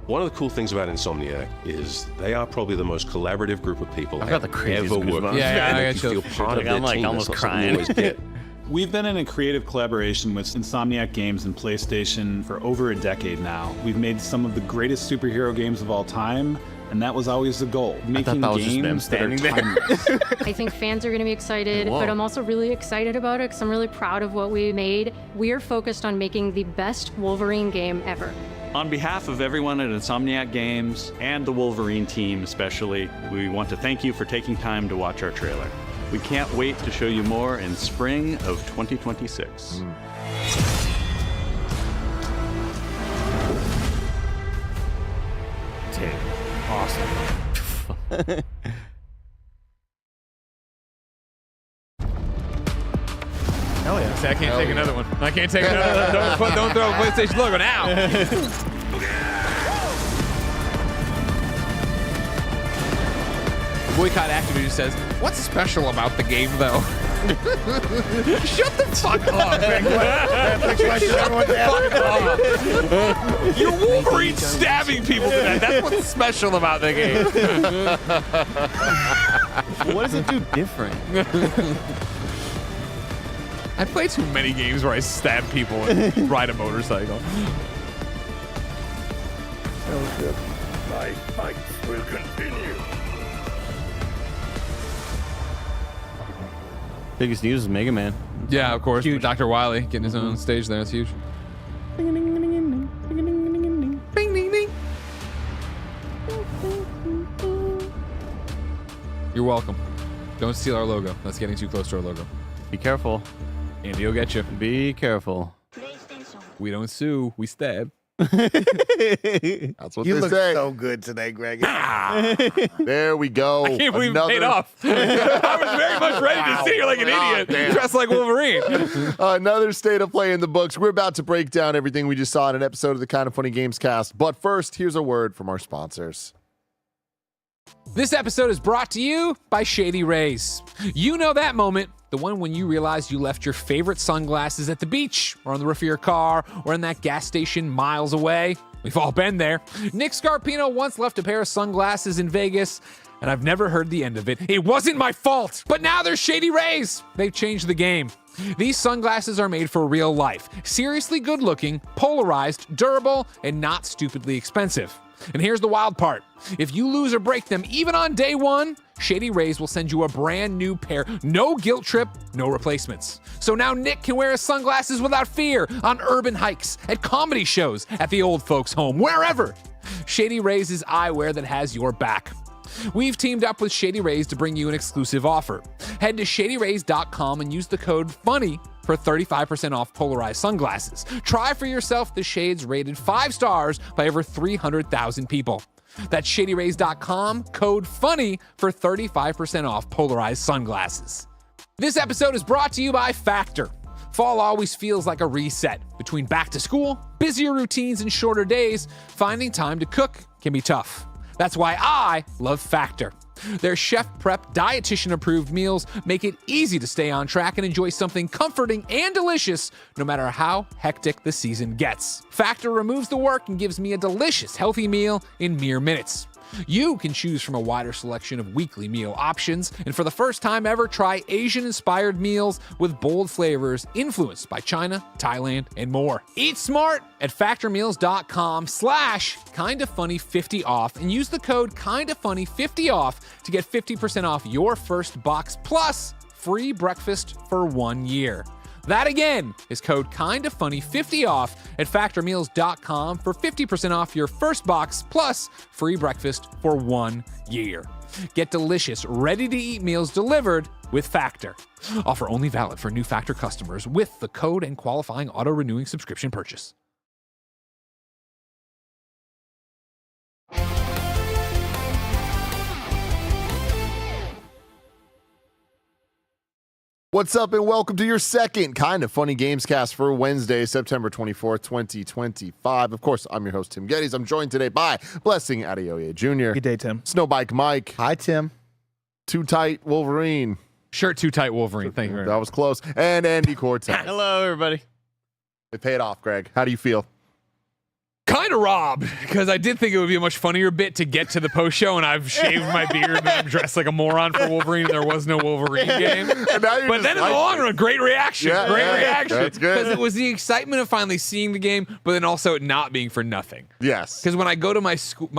One of the cool things about Insomniac is they are probably the most collaborative group of people I've got the craziest ever worked goosebumps. with. Yeah, and I you got feel chills. part of their I'm like team. almost That's not something crying. you always get. We've been in a creative collaboration with Insomniac Games and PlayStation for over a decade now. We've made some of the greatest superhero games of all time, and that was always the goal. Making that was just them games that are standing there. timeless. I think fans are going to be excited, Whoa. but I'm also really excited about it because I'm really proud of what we made. We are focused on making the best Wolverine game ever. On behalf of everyone at Insomniac Games and the Wolverine team especially, we want to thank you for taking time to watch our trailer. We can't wait to show you more in spring of 2026. Dude, awesome. Hell yeah. See, I can't take another one. I can't take another. Don't throw a PlayStation logo now. Boycott Activision says, "What's special about the game, though?" Shut the fuck up, man. You're Wolverine stabbing people to death. That's what's special about the game. What does it do different? I play too many games where I stab people and ride a motorcycle. My fight will continue. Biggest news is Mega Man. Yeah, of course. Dr. Wily getting his own stage there. That's huge. Bing, ding, ding, ding, ding. Bing, ding, ding, ding, ding. Bing, ding, ding. You're welcome. Don't steal our logo. That's getting too close to our logo. Be careful. Andy will get you. Be careful. We don't sue. We stab. That's what You they look say. so good today, Greg. There we go. I can't believe it paid off. I was very much ready to sit here like an idiot, dressed like Wolverine. Another state of play in the books. We're about to break down everything we just saw in an episode of the Kind of Funny Games cast. But first, here's a word from our sponsors. This episode is brought to you by Shady Rays. You know that moment, the one when you realize you left your favorite sunglasses at the beach or on the roof of your car or in that gas station miles away. We've all been there. Nick Scarpino once left a pair of sunglasses in Vegas, and I've never heard the end of it. It wasn't my fault, but now there's Shady Rays. They've changed the game. These sunglasses are made for real life, seriously good looking, polarized, durable, and not stupidly expensive. And here's the wild part. If you lose or break them, even on day one, Shady Rays will send you a brand new pair. No guilt trip, no replacements. So now Nick can wear his sunglasses without fear on urban hikes, at comedy shows, at the old folks' home, wherever. Shady Rays is eyewear that has your back. We've teamed up with Shady Rays to bring you an exclusive offer. Head to shadyrays.com and use the code FUNNY for 35% off polarized sunglasses. Try for yourself the shades rated 5 stars by over 300,000 people. That's shadyrays.com, code FUNNY for 35% off polarized sunglasses. This episode is brought to you by Factor. Fall always feels like a reset. Between back to school, busier routines, and shorter days, finding time to cook can be tough. That's why I love Factor. Their chef prep, dietitian approved meals make it easy to stay on track and enjoy something comforting and delicious no matter how hectic the season gets. Factor removes the work and gives me a delicious, healthy meal in mere minutes. You can choose from a wider selection of weekly meal options, and for the first time ever, try Asian-inspired meals with bold flavors influenced by China, Thailand, and more. Eat smart at factormeals.com/kindafunny50 off and use the code kindafunny50 off to get 50% off your first box plus free breakfast for 1 year. That again is code kindafunny50 off at factormeals.com for 50% off your first box plus free breakfast for 1 year. Get delicious, ready-to-eat meals delivered with Factor. Offer only valid for new Factor customers with the code and qualifying auto-renewing subscription purchase. What's up, and welcome to your second Kind of Funny Games cast for Wednesday, September 24th, 2025. Of course, I'm your host, Tim Geddes. I'm joined today by Blessing Adeoye Jr. Good day, Tim. Snowbike Mike. Hi, Tim. Too Tight Wolverine. Shirt Too Tight Wolverine. Thank you very much. That was close. And Andy Cortez. Hello, everybody. It paid off, Greg. How do you feel? Kind of robbed, because I did think it would be a much funnier bit to get to the post show, and I've shaved my beard and I'm dressed like a moron for Wolverine, and there was no Wolverine game. But then in the long run, great reaction. Yeah, great yeah, reaction. that's good. Because it was the excitement of finally seeing the game, but then also it not being for nothing. Yes. Because when I go to my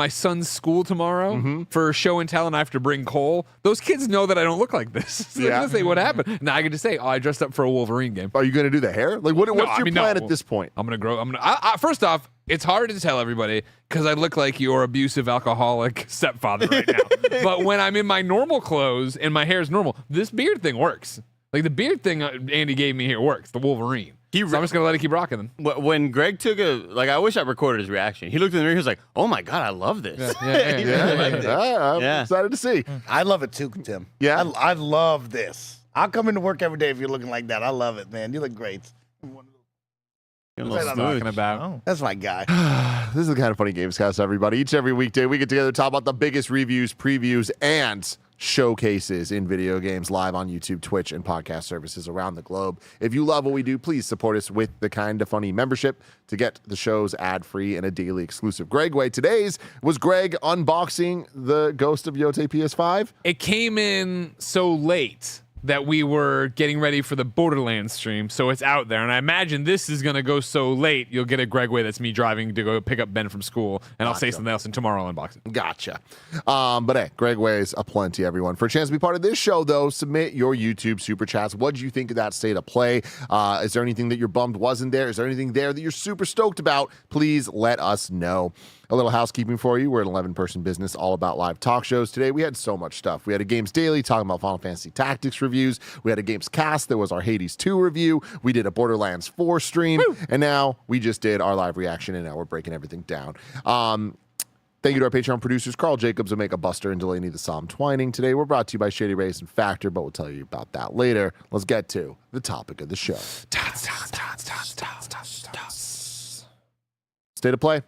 son's school tomorrow for show and tell, and I have to bring Cole, those kids know that I don't look like this. So they're gonna say, what happened? Now I get to say, oh, I dressed up for a Wolverine game. Are you going to do the hair? Like, what's your plan at this point? I'm going to grow. First off, it's hard to tell everybody because I look like your abusive alcoholic stepfather right now. But when I'm in my normal clothes and my hair is normal, this beard thing works. Like the beard thing Andy gave me here works, the Wolverine. So I'm just going to let it keep rocking them. When Greg took I wish I recorded his reaction. He looked in the mirror, he was like, oh my God, I love this. I'm excited to see. I love it too, Tim. Yeah? I love this. I'll come into work every day if you're looking like that. I love it, man. You look great. Talking about. That's my guy. This is the Kind of Funny Games Cast, everybody. Each and every weekday, we get together to talk about the biggest reviews, previews, and showcases in video games live on YouTube, Twitch, and podcast services around the globe. If you love what we do, please support us with the Kind of Funny membership to get the shows ad-free and a daily exclusive Greg way. Today's was Greg unboxing the Ghost of Yotei PS5. It came in so late that we were getting ready for the Borderlands stream, so it's out there. And I imagine this is going to go so late, you'll get a Greg way that's me driving to go pick up Ben from school, and I'll say something else, and tomorrow I'll unbox it. Gotcha. But hey, Greg ways aplenty, everyone. For a chance to be part of this show, though, submit your YouTube super chats. What did you think of that state of play? Is there anything that you're bummed wasn't there? Is there anything there that you're super stoked about? Please let us know. A little housekeeping for you. We're an 11-person business all about live talk shows. Today, we had so much stuff. We had a Games Daily talking about Final Fantasy Tactics reviews. We had a Games Cast. There was our Hades 2 review. We did a Borderlands 4 stream. Woo! And now we just did our live reaction, and now we're breaking everything down. Thank you to our Patreon producers, Carl Jacobs, Omega Buster, and Delaney the Psalm Twining. Today, we're brought to you by Shady Race and Factor, but we'll tell you about that later. Let's get to the topic of the show. State of play.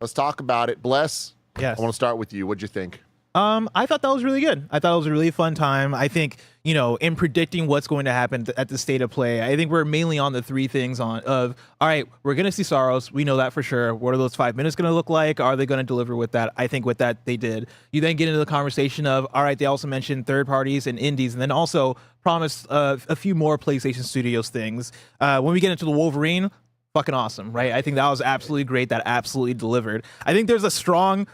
Let's talk about it. Bless. Yes. I want to start with you. What'd you think? I thought that was really good. I thought it was a really fun time. I think, in predicting what's going to happen at the state of play, I think we're mainly on the three things all right, we're going to see Saros. We know that for sure. What are those 5 minutes going to look like? Are they going to deliver with that? I think with that, they did. You then get into the conversation of, all right, they also mentioned third parties and indies, and then also promised a few more PlayStation Studios things. When we get into the Wolverine, fucking awesome, right? I think that was absolutely great. That absolutely delivered. I think there's a strong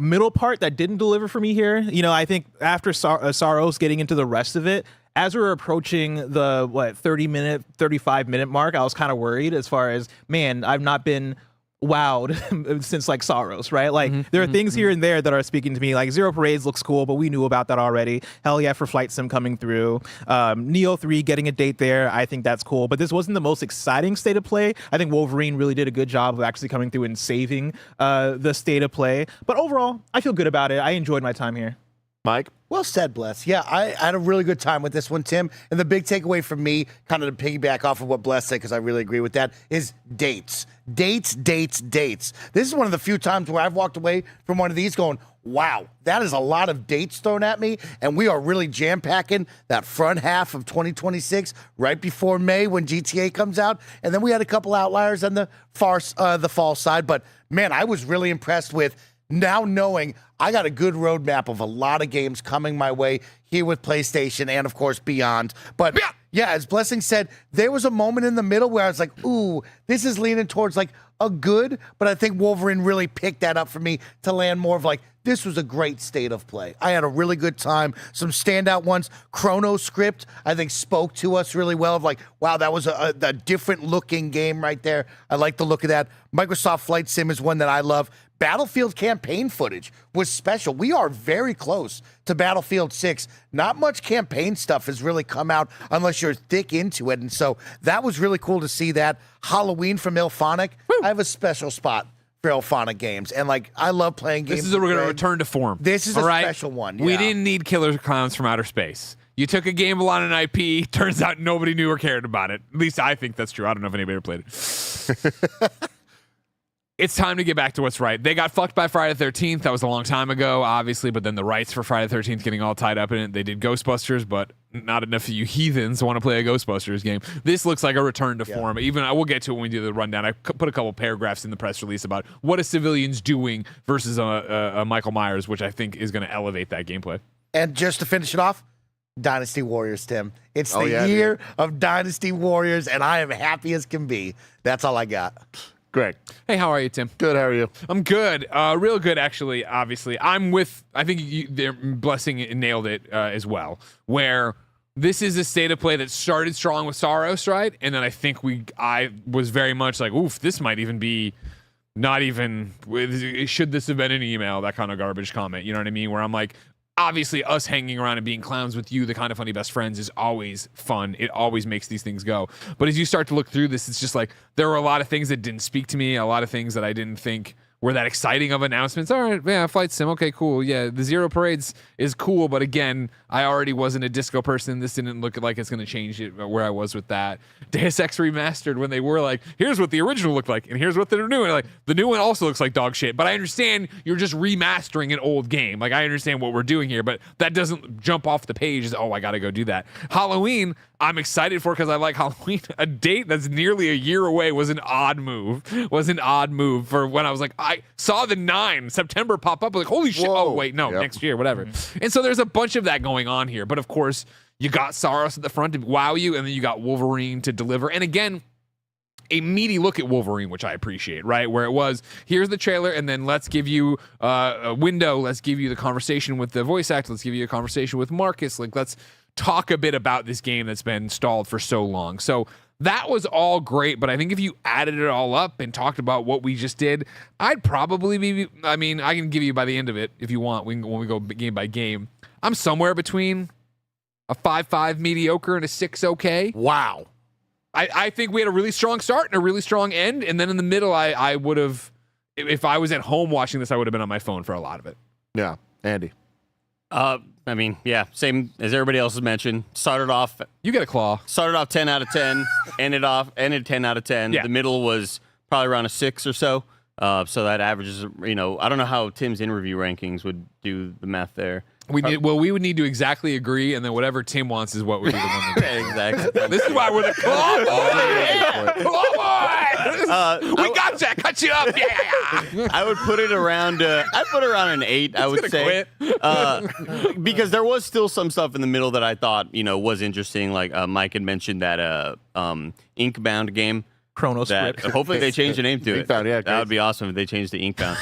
middle part that didn't deliver for me here. I think after Saros getting into the rest of it, as we were approaching the 35-minute mark, I was kind of worried as far as, man, I've not been wowed since like Saros, right? Like there are things here and there that are speaking to me. Like Zero Parades looks cool, but we knew about that already. Hell yeah for Flight Sim coming through. Neo 3 getting a date there, I think that's cool. But this wasn't the most exciting state of play. I think Wolverine really did a good job of actually coming through and saving the state of play. But overall, I feel good about it. I enjoyed my time here. Mike? Well said, Bless. Yeah, I had a really good time with this one, Tim. And the big takeaway from me, kind of to piggyback off of what Bless said, because I really agree with that, is dates. Dates. This is one of the few times where I've walked away from one of these going, wow, that is a lot of dates thrown at me. And we are really jam-packing that front half of 2026 right before May when GTA comes out. And then we had a couple outliers on the fall side. But, man, I was really impressed with now knowing I got a good roadmap of a lot of games coming my way here with PlayStation and, of course, beyond. But, yeah, as Blessing said, there was a moment in the middle where I was like, ooh, this is leaning towards, like, a good, but I think Wolverine really picked that up for me to land more of, like, this was a great state of play. I had a really good time. Some standout ones. Chrono Script, I think, spoke to us really well of like, wow, that was a different looking game right there. I like the look of that. Microsoft Flight Sim is one that I love. Battlefield campaign footage was special. We are very close to Battlefield 6. Not much campaign stuff has really come out unless you're thick into it. And so that was really cool to see that. Halloween from Ilphonic. I have a special spot for Ilphonic games. And like, I love playing games. This is going to return to form. This is a special one. We Yeah. didn't need Killer Clowns from Outer Space. You took a game on an IP. Turns out nobody knew or cared about it. At least I think that's true. I don't know if anybody ever played it. It's time to get back to what's right. They got fucked by Friday the 13th. That was a long time ago, obviously, but then the rights for Friday the 13th getting all tied up in it. They did Ghostbusters, but not enough of you heathens want to play a Ghostbusters game. This looks like a return to form. Even I will get to it when we do the rundown. I put a couple paragraphs in the press release about what a civilian's doing versus a Michael Myers, which I think is going to elevate that gameplay. And just to finish it off, Dynasty Warriors, Tim. It's the year of Dynasty Warriors, and I am happy as can be. That's all I got. Greg. Hey, how are you, Tim? Good, how are you? I'm good. Real good, actually, obviously. I think their Blessing nailed it as well, where this is a state of play that started strong with Saros, right? And then I think I was very much like, oof, this might even be not even should this have been an email, that kind of garbage comment. You know what I mean? Where I'm like, obviously us hanging around and being clowns with you, the kind of funny best friends, is always fun. It always makes these things go. But as you start to look through this, it's just like there were a lot of things that didn't speak to me, a lot of things that I didn't think were that exciting of announcements. All right, yeah, flight sim, okay, cool. Yeah, the Zero Parades is cool, but again, I already wasn't a disco person. This didn't look like it's going to change it where I was with that. Deus Ex Remastered, when they were like, here's what the original looked like, and here's what the new one, like, the new one also looks like dog shit, but I understand you're just remastering an old game. Like, I understand what we're doing here, but that doesn't jump off the page as, oh, I got to go do that. Halloween, I'm excited for because I like Halloween. A date that's nearly a year away was an odd move. For when I was like, I saw the 9 September pop up. Like, holy shit. Whoa. Oh, wait, no, next year, whatever. And so there's a bunch of that going on here. But of course, you got Saros at the front to wow you, and then you got Wolverine to deliver. And again, a meaty look at Wolverine, which I appreciate, right? Where it was, here's the trailer, and then let's give you a window. Let's give you the conversation with the voice actor. Let's give you a conversation with Marcus. Like, let's talk a bit about this game that's been stalled for so long. So that was all great, but I think if you added it all up and talked about what we just did, I'd probably be, I mean, I can give you by the end of it, if you want, when we go game by game, I'm somewhere between a 5.5 mediocre and a 6 okay. Wow. I think we had a really strong start and a really strong end, and then in the middle, I would have, if I was at home watching this, I would have been on my phone for a lot of it. Yeah. Andy. I mean, yeah, same as everybody else has mentioned. Started off, you get a claw. Started off 10 out of 10, ended 10 out of 10. Yeah. The middle was probably around a 6 or so. So that averages, I don't know how Tim's in-review rankings would do the math there. We would need to exactly agree, and then whatever Tim wants is what would be the one. Exactly. This is why we're the claw boy. Claw boy. We got you. Cut you up. Yeah. I would put it around. I'd put it around an 8. I would say, because there was still some stuff in the middle that I thought was interesting. Like Mike had mentioned that Inkbound game. Chrono Script. Hopefully they change the name to it. Inkbound, yeah, that would be awesome if they changed to Inkbound.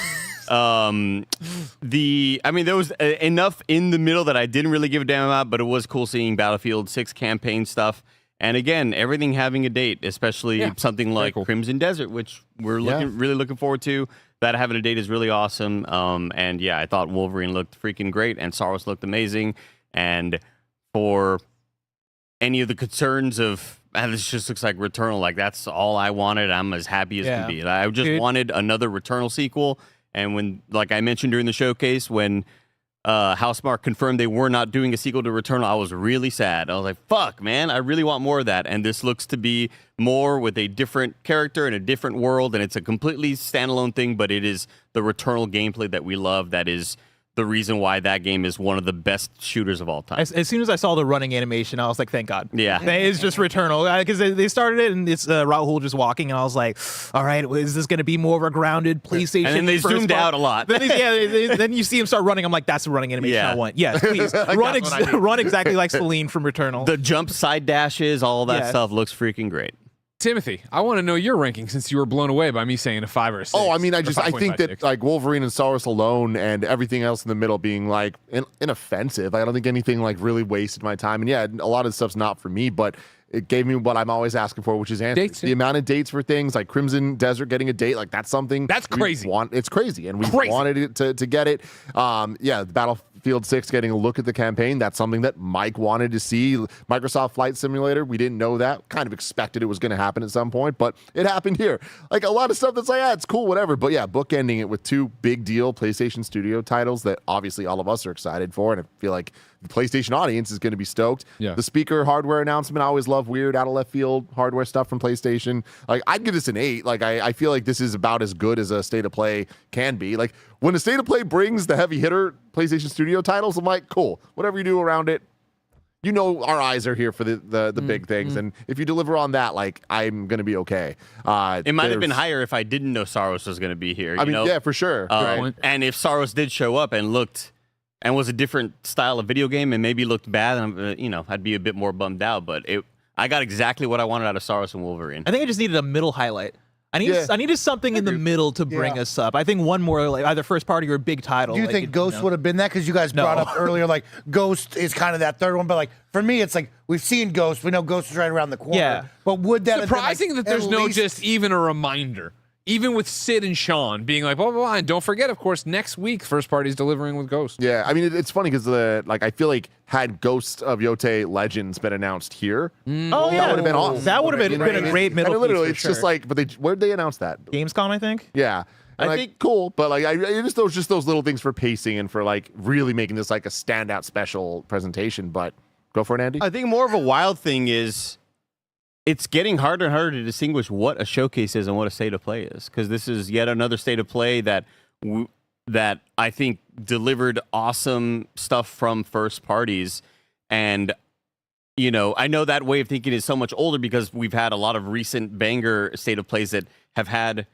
There was enough in the middle that I didn't really give a damn about, but it was cool seeing Battlefield 6 campaign stuff. And again, everything having a date, especially something like Crimson Desert, which we're really looking forward to. That having a date is really awesome. And yeah, I thought Wolverine looked freaking great, and Saros looked amazing. And for any of the concerns of, this just looks like Returnal, like that's all I wanted. I'm as happy as can be. I just wanted another Returnal sequel. And when, like I mentioned during the showcase, when Housemarque confirmed they were not doing a sequel to Returnal, I was really sad. I was like, fuck, man, I really want more of that. And this looks to be more with a different character and a different world, and it's a completely standalone thing, but it is the Returnal gameplay that we love that is the reason why that game is one of the best shooters of all time. As soon as I saw the running animation, I was like, thank God. Yeah. That is just Returnal. Because they started it, and it's Raul just walking, and I was like, all right, is this going to be more of a grounded PlayStation? And then they zoomed out a lot. Then you see him start running. I'm like, that's the running animation I want. Yes, please. Run exactly like Celine from Returnal. The jump side dashes, all that stuff looks freaking great. Timothy, I want to know your ranking since you were blown away by me saying a 5 or a 6. Oh, I mean, I think that like Wolverine and Saros alone and everything else in the middle being like inoffensive. I don't think anything like really wasted my time. And yeah, a lot of stuff's not for me, but it gave me what I'm always asking for, which is answers. Dates, the amount of dates for things like Crimson Desert getting a date, like that's something that's crazy. It's crazy, and we wanted it to get it. The Battlefield 6 getting a look at the campaign, that's something that Mike wanted to see. Microsoft Flight Simulator, we didn't know that. Kind of expected it was going to happen at some point, but it happened here. Like a lot of stuff that's like, it's cool, whatever. But yeah, bookending it with 2 big deal PlayStation Studio titles that obviously all of us are excited for, and I feel like the PlayStation audience is going to be stoked. Yeah. The speaker hardware announcement, I always love weird out of left field hardware stuff from PlayStation. Like I'd give this an 8. Like I feel like this is about as good as a state of play can be. Like when a state of play brings the heavy hitter PlayStation Studio titles, I'm like, cool. Whatever you do around it, our eyes are here for the big things. And if you deliver on that, like I'm going to be okay. It might have been higher if I didn't know Saros was going to be here. Yeah, for sure. Right. And if Saros did show up and looked and was a different style of video game and maybe looked bad, I'd be a bit more bummed out. But I got exactly what I wanted out of Saros and Wolverine. I think I just needed a middle highlight. I needed something in the middle to bring us up. I think one more, like either first party or a big title. Do you think Ghost would have been that? Because you guys brought up earlier, like Ghost is kind of that third one. But like for me, it's like we've seen Ghost. We know Ghost is right around the corner. Yeah. But would that surprising have been, that there's no just even a reminder? even with Sid and Sean being like, blah, blah, blah. And don't forget, of course, next week, first party's delivering with Ghost. Yeah, I mean, it's funny because I feel like had Ghost of Yote Legends been announced here, Oh, that yeah. would have been awesome. That would have You know been what I a mean? great middle And literally, piece it's for just sure. like, but where'd they announce that? Gamescom, I think. Yeah. And I like, think- cool, but like I just those little things for pacing and for like really making this like a standout special presentation. But go for it, Andy. I think more of a wild thing is it's getting harder and harder to distinguish what a showcase is and what a state of play is, because this is yet another state of play that that I think delivered awesome stuff from first parties. And you know, I know that way of thinking is so much older because we've had a lot of recent banger state of plays that have had,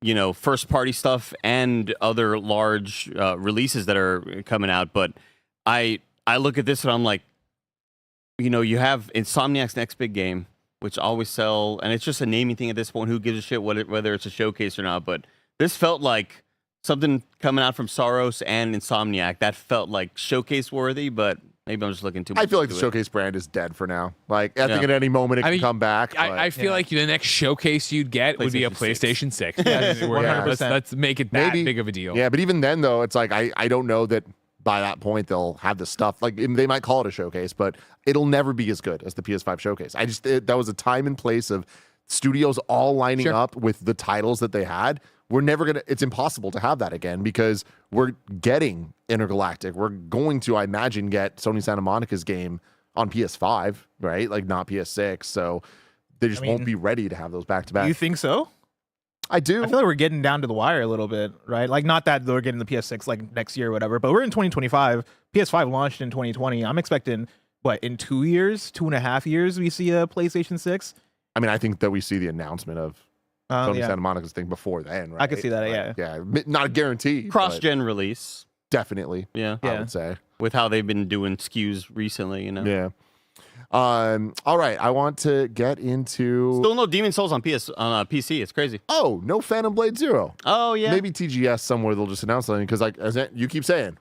you know, first party stuff and other large releases that are coming out. But I look at this and I'm like, you know, you have Insomniac's next big game, which always sell, and it's just a naming thing at this point. Who gives a shit whether it's a showcase or not? But this felt like something coming out from Saros and Insomniac that felt like showcase worthy, but maybe I'm just looking too much. I feel like the into it. showcase brand is dead for now. Like I think at any moment it can come back. I feel like the next showcase you'd get would be a PlayStation 6. Let's make it that big of a deal. Yeah, but even then though, it's like I don't know that by that point they'll have the stuff. Like they might call it a showcase, but it'll never be as good as the PS5 showcase. That was a time and place of studios all lining up with the titles that they had. We're never gonna. It's impossible to have that again because we're getting Intergalactic. We're going to, I imagine, get Sony Santa Monica's game on PS5, right? Like not PS6. So they just won't be ready to have those back to back. You think so? I do. I feel like we're getting down to the wire a little bit, right? Like not that we're getting the PS6 like next year or whatever, but we're in 2025. PS5 launched in 2020. I'm expecting in 2 years, 2.5 years, we see a PlayStation 6. I mean, I think that we see the announcement of Sony yeah. Santa Monica's thing before then, right? I could see that, Like, yeah. Not a guarantee. Cross-gen release. Definitely. Yeah. I would say. With how they've been doing SKUs recently, you know. Yeah. All right. I want to get into Still no Demon Souls on PC. It's crazy. Oh, no Phantom Blade Zero. Oh yeah. Maybe TGS somewhere they'll just announce something because, like, as you keep saying,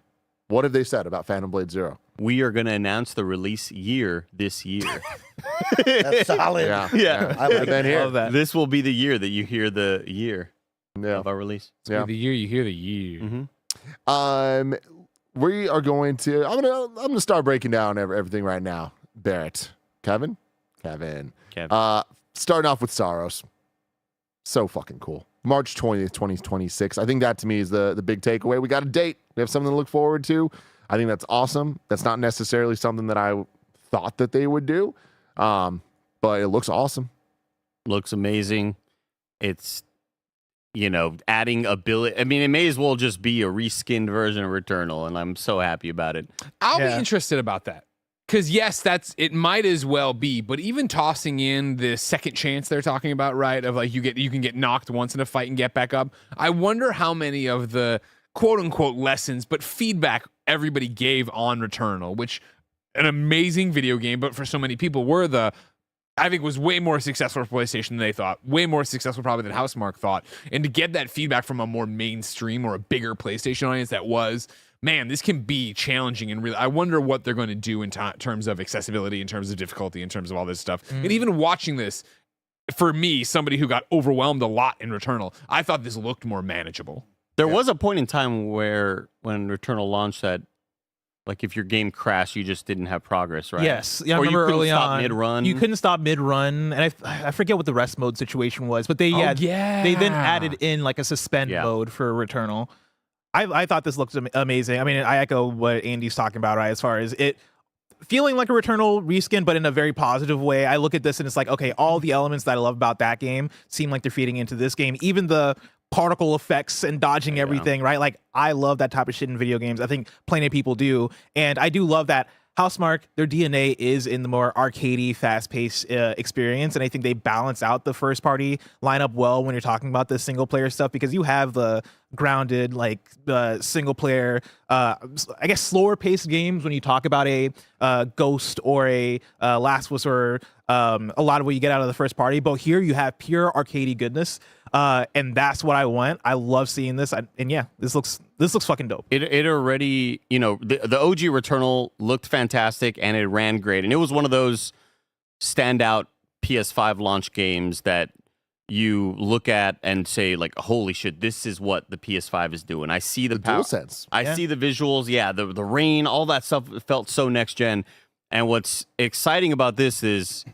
what have they said about Phantom Blade Zero? We are going to announce the release year this year. That's solid. Yeah. I like Then here. Love that. This will be the year that you hear the year of our release. Yeah. The year you hear the year. Mm-hmm. We are going to. I'm gonna start breaking down everything right now. Barrett, Kevin. Kevin. Starting off with Saros. So fucking cool. March 20th, 2026. I think that to me is the big takeaway. We got a date. We have something to look forward to. I think that's awesome. That's not necessarily something that I thought that they would do, but it looks awesome. Looks amazing. It's, you know, adding ability. I mean, it may as well just be a reskinned version of Returnal, and I'm so happy about it. I'll be interested about that. Because yes, it might as well be, but even tossing in the second chance they're talking about, right? Of like you can get knocked once in a fight and get back up. I wonder how many of the quote unquote lessons, but feedback everybody gave on Returnal, which an amazing video game, but for so many people I think was way more successful for PlayStation than they thought. Way more successful probably than Housemarque thought. And to get that feedback from a more mainstream or a bigger PlayStation audience man, this can be challenging and really. I wonder what they're going to do in terms of accessibility, in terms of difficulty, in terms of all this stuff. And even watching this, for me, somebody who got overwhelmed a lot in Returnal, I thought this looked more manageable. There was a point in time when Returnal launched that, like, if your game crashed, you just didn't have progress, right? Yes. Yeah, I or remember you couldn't early stop on. mid-run. You couldn't stop mid-run. And I forget what the rest mode situation was, but they then added in like a suspend mode for Returnal. I thought this looked amazing. I mean, I echo what Andy's talking about, right? As far as it feeling like a Returnal reskin, but in a very positive way. I look at this and it's like, okay, all the elements that I love about that game seem like they're feeding into this game. Even the particle effects and dodging everything, right? Like, I love that type of shit in video games. I think plenty of people do. And I do love that Housemarque, their DNA is in the more arcadey, fast-paced experience, and I think they balance out the first-party lineup well when you're talking about the single-player stuff, because you have the grounded, like, single-player, I guess slower-paced games when you talk about a Ghost or a Last of Us or a lot of what you get out of the first party, but here you have pure arcadey goodness. And that's what I want. I love seeing this. And yeah, this looks fucking dope. It already, you know, the OG Returnal looked fantastic and it ran great. And it was one of those standout PS5 launch games that, you look at and say like, holy shit, this is what the PS5 is doing. I see the DualSense. I see the visuals. Yeah, the rain, all that stuff felt so next gen. And what's exciting about this is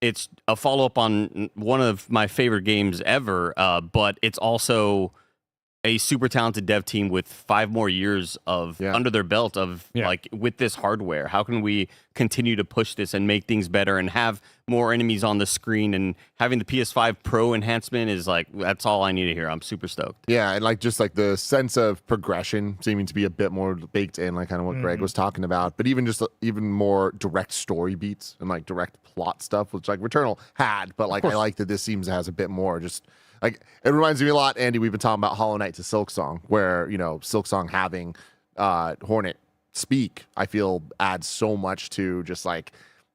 it's a follow up on one of my favorite games ever, but it's also a super talented dev team with 5 more years of under their belt of like with this hardware. How can we continue to push this and make things better and have more enemies on the screen? And having the PS5 Pro enhancement is like, that's all I need to hear. I'm super stoked. Yeah, and like just like the sense of progression seeming to be a bit more baked in, like kind of what Greg was talking about, but even just even more direct story beats and like direct plot stuff, which like Returnal had, but like I like that this seems to has a bit more just. Like, it reminds me a lot, Andy, we've been talking about Hollow Knight to Silksong, where, you know, Silksong having Hornet speak, I feel adds so much to just, like,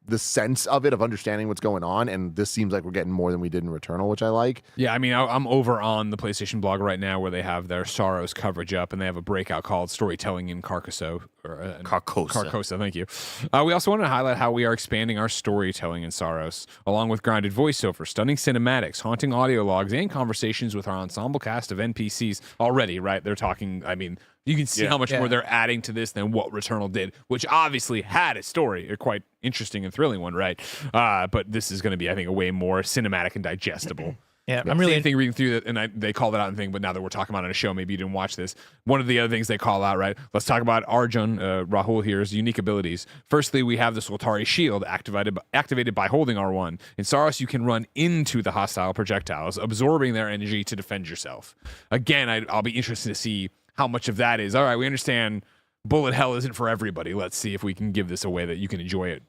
the sense of it, of understanding what's going on, and this seems like we're getting more than we did in Returnal, which I like. Yeah, I mean, I'm over on the PlayStation blog right now where they have their Sorrows coverage up, and they have a breakout called Storytelling in Carcosa. Carcosa, thank you. We also want to highlight how we are expanding our storytelling in Sorrows, along with grounded voiceover, stunning cinematics, haunting audio logs, and conversations with our ensemble cast of NPCs already, right? They're talking, I mean, you can see how much more they're adding to this than what Returnal did, which obviously had a story, a quite interesting and thrilling one, right? But this is going to be, I think, a way more cinematic and digestible. Yeah, I'm really reading through that, and they call that out and thing. But now that we're talking about it on a show, maybe you didn't watch this. One of the other things they call out, right? Let's talk about Arjun, Rahul here's unique abilities. Firstly, we have the Soltari shield activated by holding R1. In Saros, you can run into the hostile projectiles, absorbing their energy to defend yourself. Again, I'll be interested to see how much of that is. All right, we understand bullet hell isn't for everybody. Let's see if we can give this a way that you can enjoy it.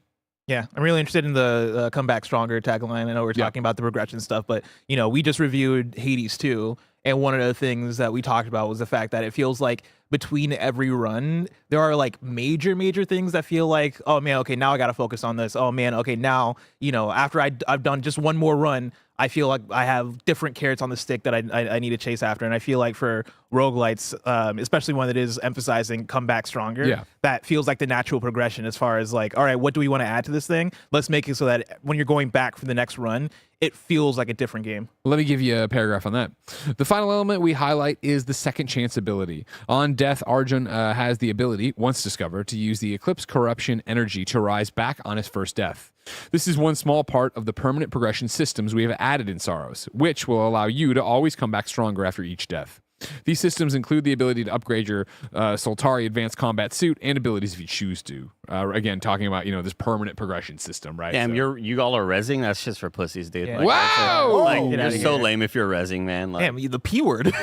Yeah, I'm really interested in the Come Back Stronger tagline. I know we're talking about the progression stuff, but, you know, we just reviewed Hades 2, and one of the things that we talked about was the fact that it feels like between every run, there are, like, major things that feel like, oh, man, okay, now I got to focus on this. Oh, man, okay, now, you know, after I've done just one more run, I feel like I have different carrots on the stick that I need to chase after. And I feel like for roguelites, especially one that is emphasizing come back stronger, that feels like the natural progression as far as like, all right, what do we want to add to this thing? Let's make it so that when you're going back for the next run, it feels like a different game. Let me give you a paragraph on that. The final element we highlight is the second chance ability. On death, Arjun has the ability, once discovered, to use the Eclipse Corruption energy to rise back on his first death. This is one small part of the permanent progression systems we have added in Sorrows, which will allow you to always come back stronger after each death. These systems include the ability to upgrade your Soltari advanced combat suit and abilities if you choose to. Again, talking about, you know, this permanent progression system, right? Damn, you all are rezzing? That's just for pussies, dude. Yeah. Like, Wow! Like, you're so lame if you're rezzing, man. Like, Damn, the P word. You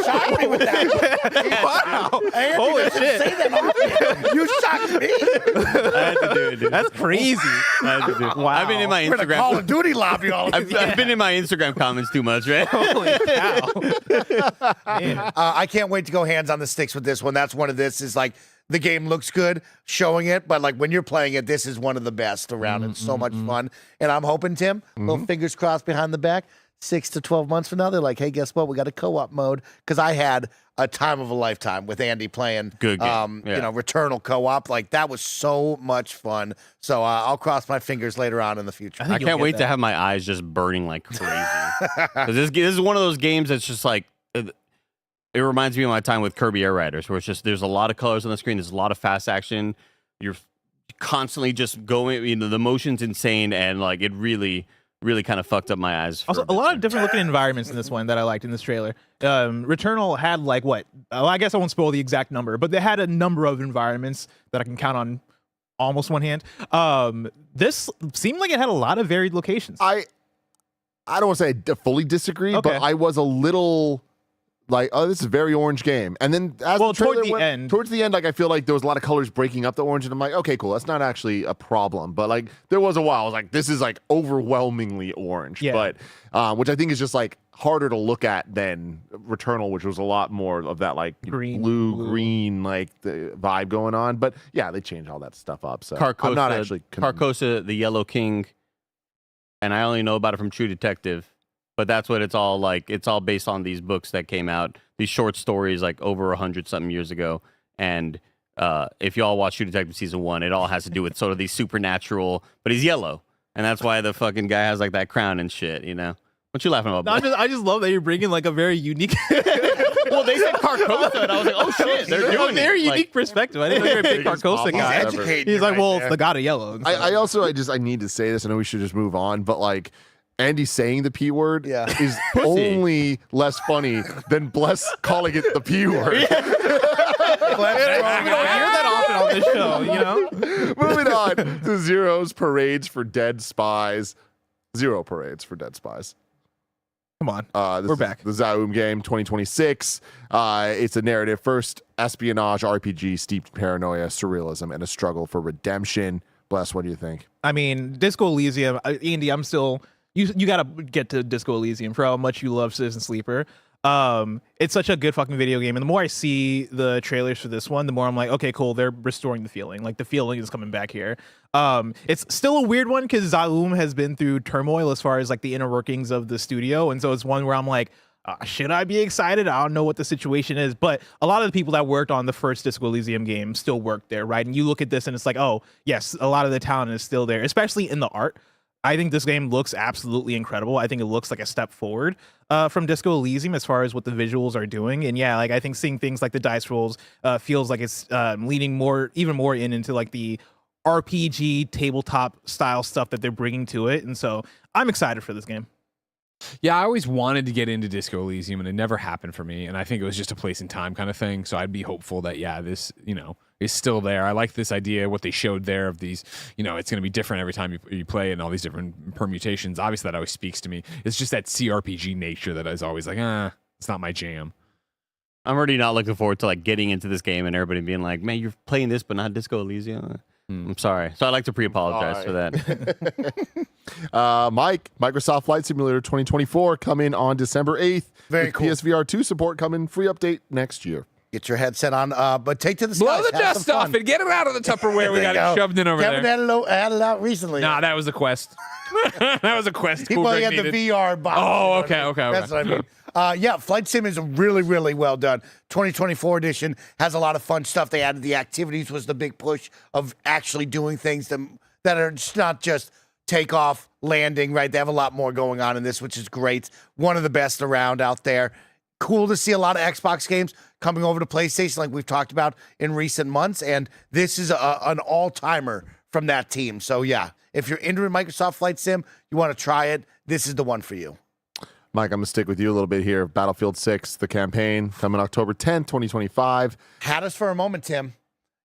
shocked me with that. Wow. Holy shit. Say that often. You shocked me. I had to do it, dude. That's crazy. I had to do it. Wow. I've been in my We're in a Instagram. Call of Duty lobby all of I've been in my Instagram comments too much, right? Holy cow. I can't wait to go hands on the sticks with this one. That's one of this is like the game looks good showing it, but like when you're playing it, this is one of the best around. It's so much fun. And I'm hoping, Tim, little fingers crossed behind the back, 6 to 12 months from now, they're like, hey, guess what? We got a co-op mode. Because I had a time of a lifetime with Andy playing Good game. you know, Returnal co-op. Like that was so much fun. So I'll cross my fingers later on in the future. I can't wait to have my eyes just burning like crazy. 'Cause this is one of those games that's just like, it reminds me of my time with Kirby Air Riders, where it's just there's a lot of colors on the screen, there's a lot of fast action, you're constantly just going, you know, the motion's insane, and like it really kind of fucked up my eyes. Also, a lot of different looking environments in this one that I liked in this trailer. Returnal had like what? Well, I guess I won't spoil the exact number, but they had a number of environments that I can count on almost one hand. This seemed like it had a lot of varied locations. I don't want to say I fully disagree, but I was a little like, oh, this is a very orange game. And then as the trailer towards the end, like I feel like there was a lot of colors breaking up the orange, and I'm like, okay, cool, that's not actually a problem. But like there was a while I was like, this is like overwhelmingly orange. But which I think is just like harder to look at than Returnal, which was a lot more of that like blue green like the vibe going on. But yeah, they changed all that stuff up. So Carcosa, I'm not actually Carcosa, the Yellow King, and I only know about it from True Detective. But that's what it's all like. It's all based on these books that came out, these short stories like over 100-something years ago. And if you all watch True Detective Season 1, it all has to do with sort of these supernatural, but he's yellow. and that's why the fucking guy has like that crown and shit. You know, what you laughing about? No, bud? I just love that you're bringing like a very unique. Well, they said Carcosa, and I was like, oh shit, they're doing a very it. unique perspective. I didn't know you're a big Carcosa guy. He's like, well, it's the god of yellow. And I also I need to say this. I know we should just move on, but like Andy saying the P word is only less funny than Bless calling it the P word. we don't hear that often on this show, you know? Moving on to Zero's Parades for Dead Spies. 0 parades for dead spies. Come on. We're back. The Zaum game 2026. It's a narrative first espionage RPG steeped paranoia, surrealism, and a struggle for redemption. Bless, what do you think? I mean, Disco Elysium, Andy, I'm still you gotta get to Disco Elysium for how much you love Citizen Sleeper. It's such a good fucking video game, and the more I see the trailers for this one, the more I'm like, okay, cool, they're restoring the feeling. Like the feeling is coming back here. It's still a weird one because Zaum has been through turmoil as far as like the inner workings of the studio, and so it's one where I'm like, should I be excited? I don't know what the situation is, but a lot of the people that worked on the first Disco Elysium game still work there, right? And you look at this and it's like, oh yes, a lot of the talent is still there, especially in the art. I think this game looks absolutely incredible. I think it looks like a step forward from Disco Elysium as far as what the visuals are doing. And yeah, like I think seeing things like the dice rolls feels like it's leaning even more into like the RPG tabletop style stuff that they're bringing to it. And so I'm excited for this game. Yeah, I always wanted to get into Disco Elysium, and it never happened for me. And I think it was just a place in time kind of thing. So I'd be hopeful that, yeah, this, is still there. I like this idea, what they showed there of these, it's going to be different every time you play and all these different permutations. Obviously, that always speaks to me. It's just that CRPG nature that is always like, it's not my jam. I'm already not looking forward to like getting into this game and everybody being like, man, you're playing this, but not Disco Elysium. I'm sorry. So I'd like to pre-apologize for that. Mike, Microsoft Flight Simulator 2024 coming on December 8th. Very cool. PSVR 2 support coming, free update next year. Get your headset on, but take to the blow skies. the dust off and get it out of the Tupperware. We got it shoved in over Kevin there. had it out recently. Nah, that was a quest. That was a quest. He probably had the VR box. Oh, okay. That's what I mean. Yeah, Flight Sim is really, really well done. 2024 edition has a lot of fun stuff. They added the activities was the big push of actually doing things that are just not just takeoff, landing, right? They have a lot more going on in this, which is great. One of the best around out there. Cool to see a lot of Xbox games coming over to PlayStation like we've talked about in recent months, and this is an all-timer from that team. So yeah, if you're into Microsoft Flight Sim, you want to try it, this is the one for you. Mike, I'm going to stick with you a little bit here. Battlefield 6, the campaign, coming October 10th, 2025. Had us for a moment, Tim.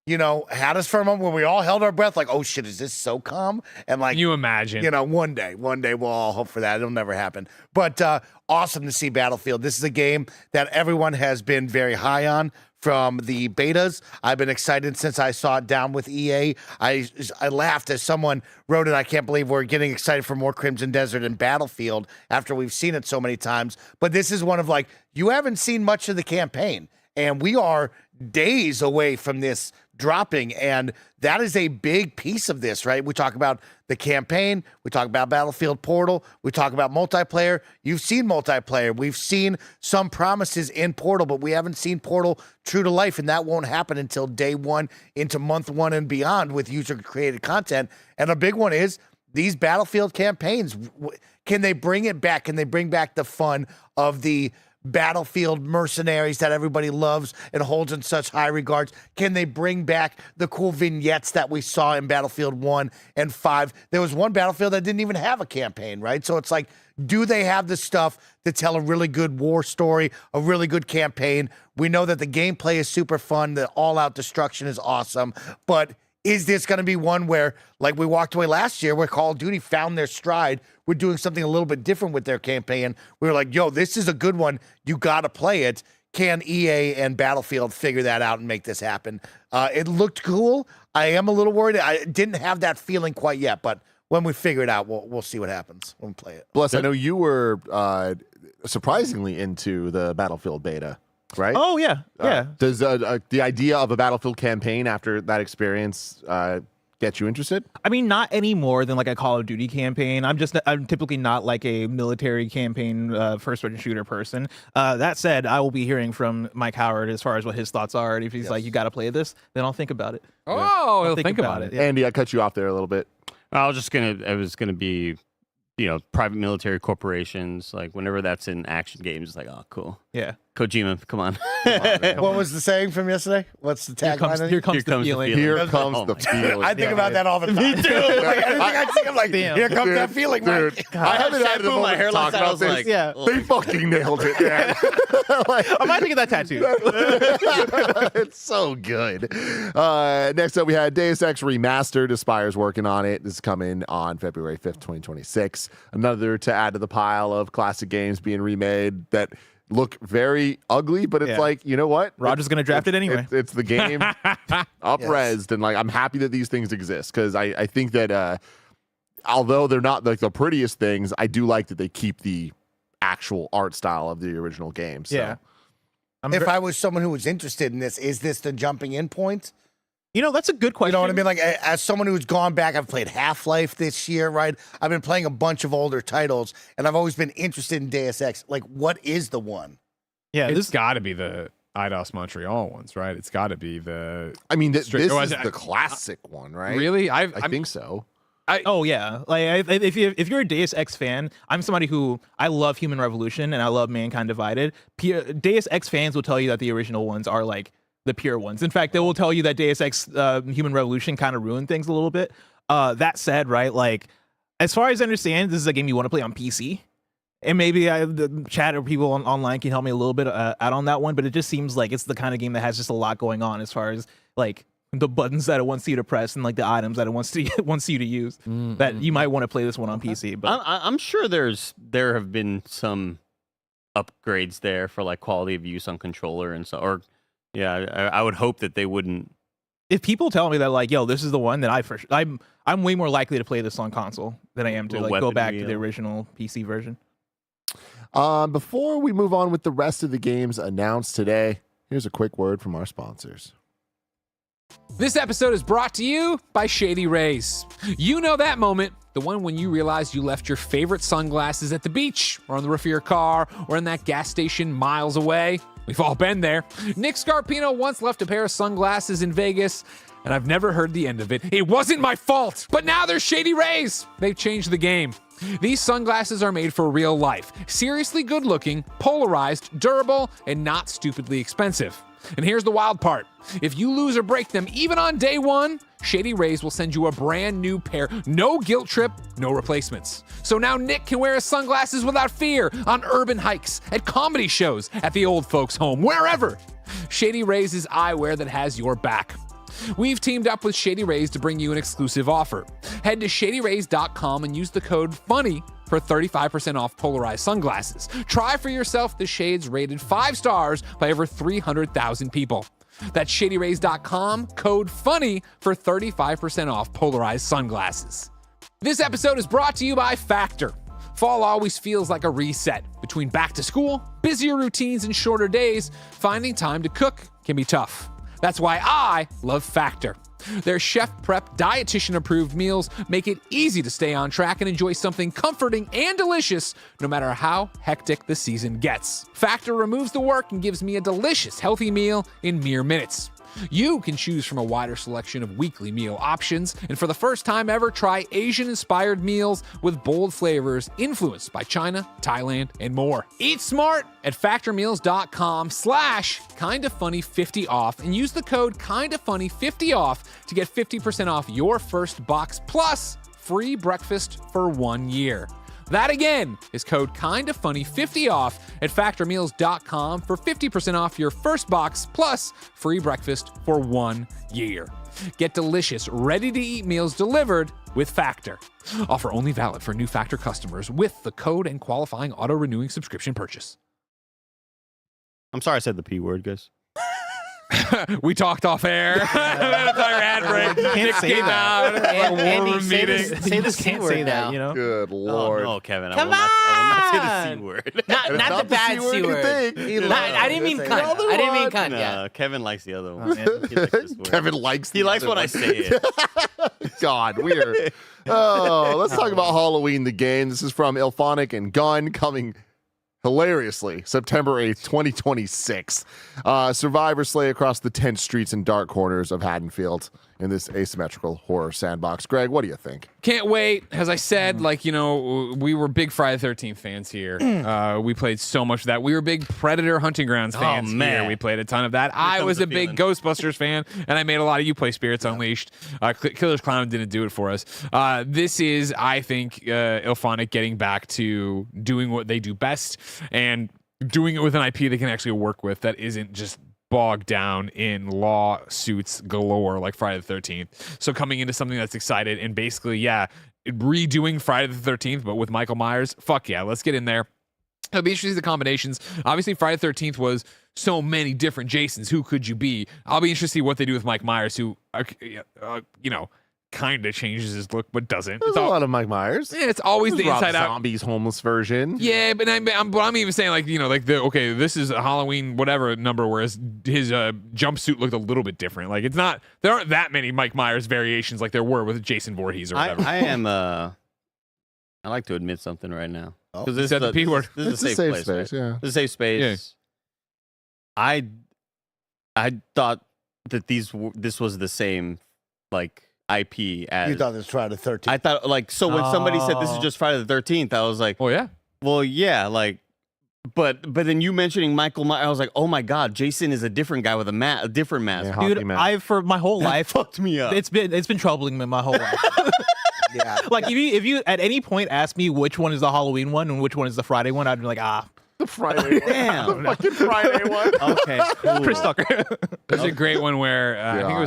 Had us for a moment where we all held our breath like, oh shit, is this SOCOM? And like, can you imagine? One day we'll all hope for that. It'll never happen. But awesome to see Battlefield. This is a game that everyone has been very high on from the betas. I've been excited since I saw it down with EA. I laughed as someone wrote it. I can't believe we're getting excited for more Crimson Desert and Battlefield after we've seen it so many times. But this is one of like, you haven't seen much of the campaign, and we are days away from this dropping, and that is a big piece of this, right? We talk about the campaign, we talk about Battlefield Portal, we talk about multiplayer. You've seen multiplayer. We've seen some promises in Portal, but we haven't seen Portal true to life, and that won't happen until day one into month one and beyond with user-created content. And a big one is these Battlefield campaigns. Can they bring it back? Can they bring back the fun of the Battlefield mercenaries that everybody loves and holds in such high regards? Can they bring back the cool vignettes that we saw in Battlefield 1 and 5? There was one Battlefield that didn't even have a campaign, right? So it's like, do they have the stuff to tell a really good war story, a really good campaign? We know that the gameplay is super fun, the all-out destruction is awesome, but is this going to be one where, like we walked away last year, where Call of Duty found their stride? We're doing something a little bit different with their campaign. We were like, yo, this is a good one. You got to play it. Can EA and Battlefield figure that out and make this happen? It looked cool. I am a little worried. I didn't have that feeling quite yet, but when we figure it out, we'll see what happens when we play it. Bless, I know you were surprisingly into the Battlefield beta, right? Oh, yeah. Yeah. Does the idea of a Battlefield campaign after that experience get you interested? I mean, not any more than like a Call of Duty campaign. I'm typically not like a military campaign first-person shooter person. That said, I will be hearing from Mike Howard as far as what his thoughts are. And if he's like, you got to play this, then I'll think about it. Oh, he'll think about it. Yeah. Andy, I cut you off there a little bit. It was gonna be, private military corporations. Like whenever that's in action games, it's like, oh, cool. Yeah. Kojima, come on. What was the saying from yesterday? What's the tagline? Here comes the feeling. Here comes the feeling. I think about that all the time. Me too. Like, everything I see, I'm like, here comes that feeling, dude. Mike. I haven't had a moment my to hair talk like that. I about was this. like, Yeah. They fucking nailed it, man. I might think of that tattoo. It's so good. Next up, we had Deus Ex Remastered. Aspire's working on it. This is coming on February 5th, 2026. Another to add to the pile of classic games being remade that look very ugly, but it's like, you know what? Roger's going to draft it anyway. It's the game up-resed, and like I'm happy that these things exist because I think that although they're not like the prettiest things, I do like that they keep the actual art style of the original game. So. Yeah. If I was someone who was interested in this, is this the jumping in point? That's a good question. You know what I mean? Like, as someone who's gone back, I've played Half-Life this year, right? I've been playing a bunch of older titles, and I've always been interested in Deus Ex. Like, what is the one? Yeah, it's got to be the Eidos Montreal ones, right? It's got to be the. I mean, this is the classic one, right? Really? I think so. Oh yeah, like if you're a Deus Ex fan, I'm somebody who I love Human Revolution and I love Mankind Divided. Deus Ex fans will tell you that the original ones are like the pure ones. In fact, they will tell you that Deus Ex Human Revolution kind of ruined things a little bit. That said, right, like as far as I understand, this is a game you want to play on PC. And maybe the chat or people online can help me a little bit out on that one, but it just seems like it's the kind of game that has just a lot going on as far as like the buttons that it wants you to press and like the items that it wants you to use. That you might want to play this one on PC. But I'm sure there have been some upgrades there for like quality of use on controller and so. Or yeah, I would hope that they wouldn't. If people tell me that like, yo, this is the one, then I'm way more likely to play this on console than I am to like go back to the original PC version. Before we move on with the rest of the games announced today, here's a quick word from our sponsors. This episode is brought to you by Shady Rays. You know that moment, the one when you realized you left your favorite sunglasses at the beach or on the roof of your car or in that gas station miles away. We've all been there. Nick Scarpino once left a pair of sunglasses in Vegas, and I've never heard the end of it. It wasn't my fault, but now they're Shady Rays. They've changed the game. These sunglasses are made for real life, seriously good looking, polarized, durable, and not stupidly expensive. And here's the wild part. If you lose or break them, even on day one, Shady Rays will send you a brand new pair. No guilt trip, no replacements. So now Nick can wear his sunglasses without fear on urban hikes, at comedy shows, at the old folks' home, wherever. Shady Rays is eyewear that has your back. We've teamed up with Shady Rays to bring you an exclusive offer. Head to shadyrays.com and use the code FUNNY for 35% off polarized sunglasses. Try for yourself the shades rated 5 stars by over 300,000 people. That's shadyrays.com, code FUNNY for 35% off polarized sunglasses. This episode is brought to you by Factor. Fall always feels like a reset. Between back to school, busier routines, and shorter days, finding time to cook can be tough. That's why I love Factor. Their chef prep, dietitian approved meals make it easy to stay on track and enjoy something comforting and delicious no matter how hectic the season gets. Factor removes the work and gives me a delicious, healthy meal in mere minutes. You can choose from a wider selection of weekly meal options, and for the first time ever, try Asian-inspired meals with bold flavors influenced by China, Thailand, and more. Eat smart at factormeals.com/kindafunny50 off and use the code kindafunny50 off to get 50% off your first box plus free breakfast for 1 year. That again is code kindafunny50 off at factormeals.com for 50% off your first box plus free breakfast for 1 year. Get delicious, ready-to-eat meals delivered with Factor. Offer only valid for new Factor customers with the code and qualifying auto-renewing subscription purchase. I'm sorry I said the P word, guys. We talked off air. That's our ad break. You can't say that. Andy, say this Can't C say word that, now. you know? Good lord. Oh, no, Kevin. Come I will not say the C word. Not the bad C word. I didn't mean cunt. I didn't mean cunt. No, Yeah. Kevin likes the other one. He likes this word. Kevin likes He likes when I say it. God, weird. Oh, let's talk about Halloween the game. This is from Ilphonic and Gunn, coming hilariously September 8th, 2026. Survivors slay across the tense streets and dark corners of Haddonfield. in this asymmetrical horror sandbox. Greg, what do you think? Can't wait. As I said, we were big Friday the 13th fans here. We played so much of that. We were big Predator Hunting Grounds fans here. We played a ton of that. I was a big Ghostbusters fan, and I made a lot of You Play Spirits Unleashed. Killer's Clown didn't do it for us. This is, I think, IllFonic getting back to doing what they do best and doing it with an IP they can actually work with that isn't just bogged down in lawsuits galore like Friday the 13th. So coming into something that's excited and basically, redoing Friday the 13th, but with Michael Myers, fuck yeah, let's get in there. It'll be interesting to see the combinations. Obviously, Friday the 13th was so many different Jasons. Who could you be? I'll be interested to see what they do with Mike Myers, who, kind of changes his look, but doesn't. There's a lot of Mike Myers. Yeah, it's always the Rob Inside Out Zombie's homeless version. Yeah, but I'm even saying this is a Halloween whatever number, whereas his jumpsuit looked a little bit different. Like there aren't that many Mike Myers variations like there were with Jason Voorhees or whatever. I like to admit something right now. Because this is the P word. This is a safe place. Space, right? yeah. This is a safe space. Yeah. I thought that this was the same IP as You thought this was Friday the 13th. I thought when somebody said this is just Friday the 13th, I was like, oh yeah, well yeah, but then you mentioning Michael Myers, I was like, oh my god, Jason is a different guy with a different mask. Yeah, Dude, I for my whole life fucked me up. It's been troubling me my whole life. Yeah. If you at any point ask me which one is the Halloween one and which one is the Friday one, I'd be like, the Friday one. Damn. The fucking Friday one. Okay, cool. Chris Tucker. There's a great one where I think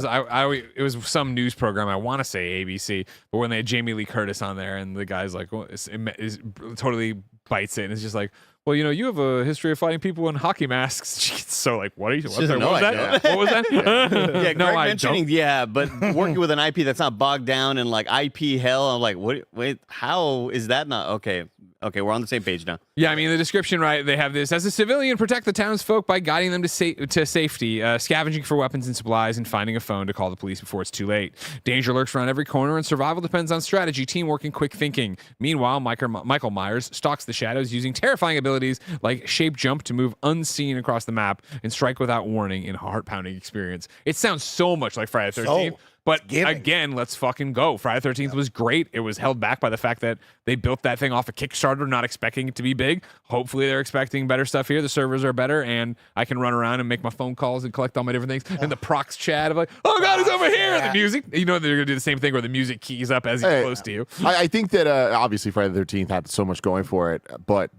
it was some news program. I want to say ABC, but when they had Jamie Lee Curtis on there, and the guy's like, well, it totally bites it, and it's just like, well, you have a history of fighting people in hockey masks. So what are you? What was that? What was that? Yeah, no, Greg I mentioning, don't. but working with an IP that's not bogged down in IP hell. I'm like, what? Wait, how is that not okay? Okay, we're on the same page now. Yeah, I mean, the description, right? They have this: as a civilian, protect the townsfolk by guiding them to safety, scavenging for weapons and supplies, and finding a phone to call the police before it's too late. Danger lurks around every corner, and survival depends on strategy, teamwork, and quick thinking. Meanwhile, Michael Myers stalks the shadows using terrifying abilities like shape jump to move unseen across the map and strike without warning in a heart-pounding experience. It sounds so much like Friday the 13th. But again, let's fucking go. Friday the 13th was great. It was held back by the fact that they built that thing off a Kickstarter, not expecting it to be big. Hopefully they're expecting better stuff here. The servers are better, and I can run around and make my phone calls and collect all my different things. And the procs chat of oh God, it's over here. The music. They're going to do the same thing where the music keys up as he's close to you. I think that obviously Friday the 13th had so much going for it, but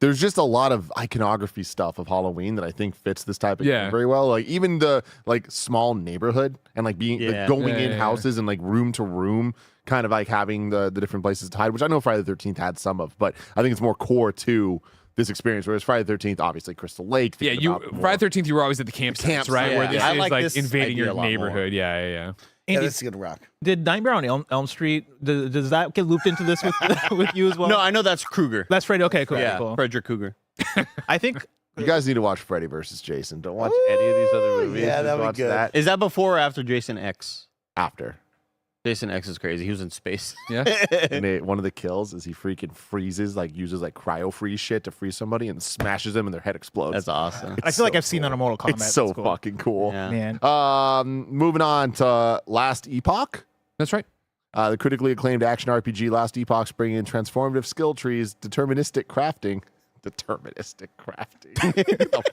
there's just a lot of iconography stuff of Halloween that I think fits this type of game very well. Like even the small neighborhood and being going in houses and room to room, kind of having the different places to hide, which I know Friday the 13th had some of, but I think it's more core to this experience. Whereas Friday the 13th, obviously Crystal Lake. Yeah, Friday the 13th, you were always at the campsites, right? Where this is invading your neighborhood. Yeah. Andy, this is gonna rock. Did Nightmare on Elm Street? Does that get looped into this with you as well? No, I know that's Krueger. That's Freddy. Okay, cool. Yeah, cool. Frederick Krueger. I think you guys need to watch Freddy versus Jason. Don't watch any of these other movies. Yeah, that would be good. That. Is that before or after Jason X? After. Jason X is crazy. He was in space. Yeah. And one of the kills is he freaking freezes, uses cryo freeze shit to freeze somebody and smashes them and their head explodes. That's awesome. I feel like I've seen that on Mortal Kombat. It's so fucking cool. Yeah. Man. Moving on to Last Epoch. That's right. The critically acclaimed action RPG Last Epoch's bringing in transformative skill trees, deterministic crafting. Get the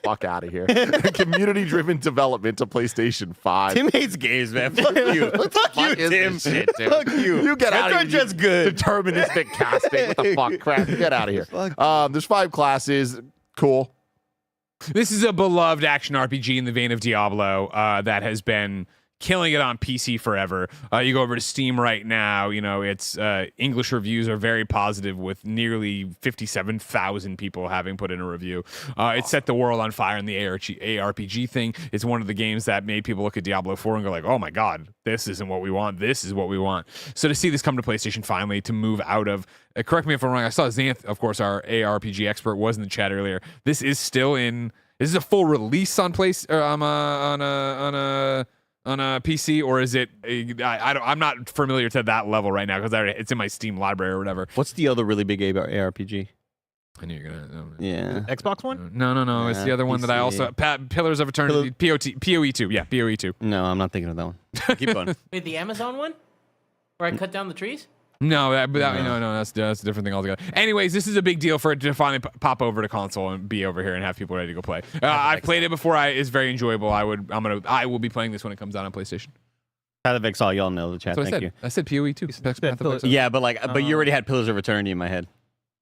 fuck out of here. Community-driven development to PlayStation 5. Tim hates games, man. Fuck you. Fuck you, Tim. Shit, Tim. Fuck you. You get out of here. Just good. Deterministic casting. What the fuck? Crap. Get out of here. There's 5 classes. Cool. This is a beloved action RPG in the vein of Diablo that has been killing it on PC forever. You go over to Steam right now, it's English reviews are very positive with nearly 57,000 people having put in a review. It set the world on fire in the ARPG thing. It's one of the games that made people look at Diablo 4 and go oh my God, this isn't what we want. This is what we want. So to see this come to PlayStation finally, to move out of, correct me if I'm wrong, I saw Xanth, of course, our ARPG expert, was in the chat earlier. This is still in, this is a full release on on a PC, or is it? I'm not familiar to that level right now because it's in my Steam library or whatever. What's the other really big ARPG? I knew you were gonna. Yeah. Xbox One? No. It's the other one that I also Pillars of Eternity. PoE2. Yeah, PoE2. No, I'm not thinking of that one. Keep going. Wait, the Amazon one? Where I cut down the trees? No, that's a different thing altogether. Anyways, this is a big deal for it to finally pop over to console and be over here and have people ready to go play. I've played it before. It's very enjoyable. I will be playing this when it comes out on PlayStation. Path of Exile, y'all know the chat. Thank you. I said PoE2. Yeah, but you already had Pillars of Eternity in my head.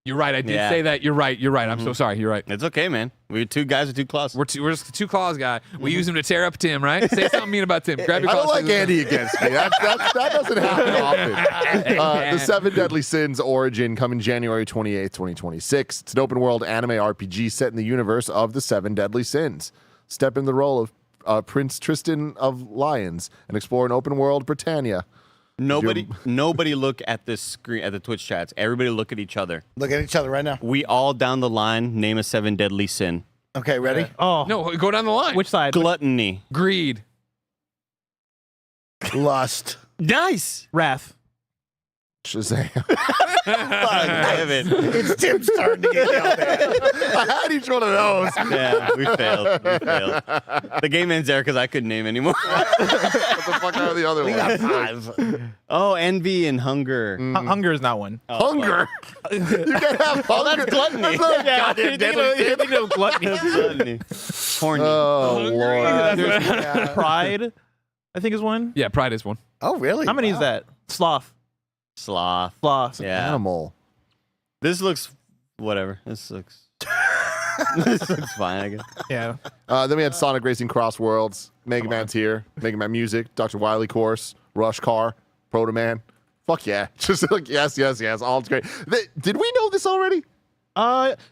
You're right. I did say that. You're right. I'm so sorry. You're right. It's okay, man. We're two guys with two claws. We're just two claws guy. We use him to tear up Tim, right? Say something mean about Tim. Grab your I claws. don't like Andy against me. That doesn't happen often. The Seven Deadly Sins Origin coming January 28th, 2026. It's an open world anime RPG set in the universe of the Seven Deadly Sins. Step in the role of Prince Tristan of Lions and explore an open world Britannia. Nobody look at this screen, at the Twitch chats. Everybody look at each other. Look at each other right now. We all down the line name a 7 deadly sin. Okay, ready? No, go down the line. Which side? Gluttony. Greed. Lust. Nice. Wrath. Shazam. Damn it. It's Tim's turn to get yelled at. I had each one of those. Yeah, we failed. The game ends there because I couldn't name anymore. What the fuck are the other We ones? got 5. Oh, envy and hunger. Hunger is not one. Hunger? You can't have Oh, hunger. that's gluttony. That's not Yeah, goddamn you're deadly. thinking of gluttony. Gluttony. Horny. Oh, Lord. There's Pride, I think is one. Yeah, Pride is one. Oh, really? How many is that? Sloth. Sloth. Yeah. Animal. This looks whatever. This looks fine, I guess. Yeah. Then we had Sonic Racing Cross Worlds, Mega Man's here, Mega Man Music, Dr. Wily Course, Rush Car, Proto Man. Fuck yeah. Just like, yes. All great. Did we know this already?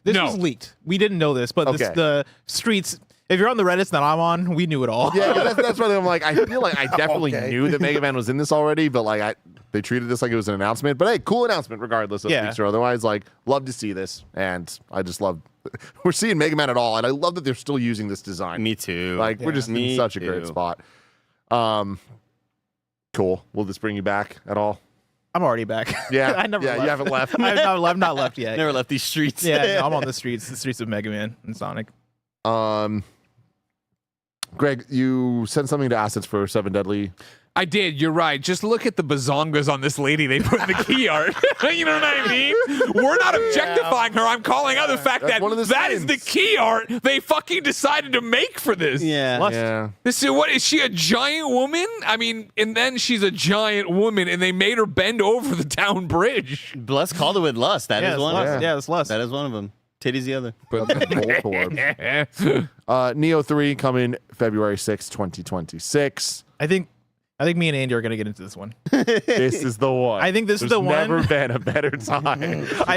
This was leaked. We didn't know this, but Okay. the streets. If you're on the Reddits that I'm on, we knew it all. Yeah, that's why I'm like, I feel like I definitely knew that Mega Man was in this already, but like they treated this like it was an announcement. But hey, cool announcement regardless of leaks or otherwise. Like, love to see this, and I just love we're seeing Mega Man at all, and I love that they're still using this design. Me too. Like we're just in such a great spot. Cool. Will this bring you back at all? I'm already back. Yeah, I never. yeah, left. you haven't left. I've not left yet. Never left these streets. Yeah, no, I'm on the streets of Mega Man and Sonic. Greg, you sent something to assets for Seven Deadly. I did. You're right. Just look at the bazongas on this lady they put in the key art. You know what I mean? We're not objectifying her. I'm calling out the fact that that is the key art they fucking decided to make for this. Yeah. This is what is she, a giant woman? I mean, and then she's a giant woman, and they made her bend over the town bridge. Bless called it with lust. That is one. Yeah, it's lust. That is one of them. Titty's the other. Neo 3 coming February 6, 2026. I think me and Andy are gonna get into this one. This is the one. I think this is the one. Never been a better time. I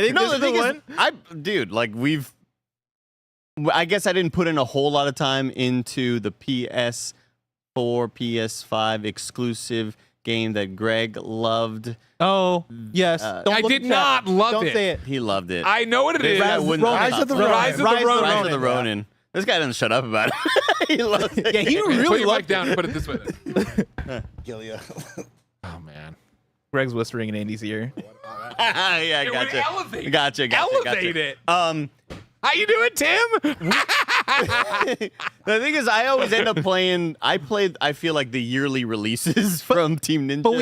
think this is the one. Dude, like I guess I didn't put in a whole lot of time into the PS4, PS5 exclusive game that Greg loved. Oh, yes. I did not love it. Don't say it. He loved it. I know what it is. Rise of the Ronin. Rise of the Ronin. This guy doesn't shut up about it. He loves it. Yeah, he Put really your loved mic down and put it this way. Gilia. Oh, man. Greg's whispering in Andy's ear. Yeah, It would gotcha. elevate. Gotcha. Elevate it. How you doing, Tim? The thing is, I always end up playing. I feel like the yearly releases from Team Ninja. But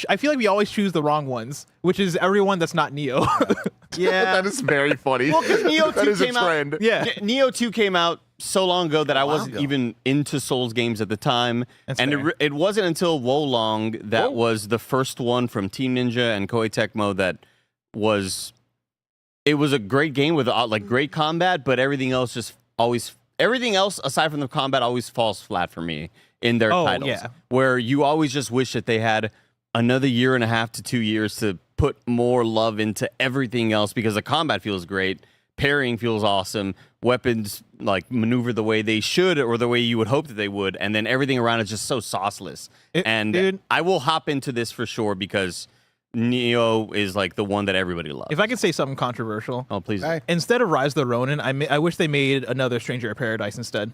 I feel like we always choose the wrong ones, which is everyone that's not Neo. Yeah, that is very funny. Well, because Neo 2 that is a came trend. out. Yeah. Neo 2 came out so long ago that I wasn't even into Souls games at the time, and it wasn't until Wolong that was the first one from Team Ninja and Koei Tecmo that was. It was a great game with like great combat, but everything else aside from the combat always falls flat for me in their titles. Yeah. Where you always just wish that they had another 1.5 to 2 years to put more love into everything else, because the combat feels great, parrying feels awesome, weapons like maneuver the way they should or the way you would hope that they would, and then everything around is just so sauceless. Dude, I will hop into this for sure because Neo is like the one that everybody loves. If I could say something controversial. Oh, please. Instead of Rise of the Ronin, I wish they made another Stranger of Paradise instead.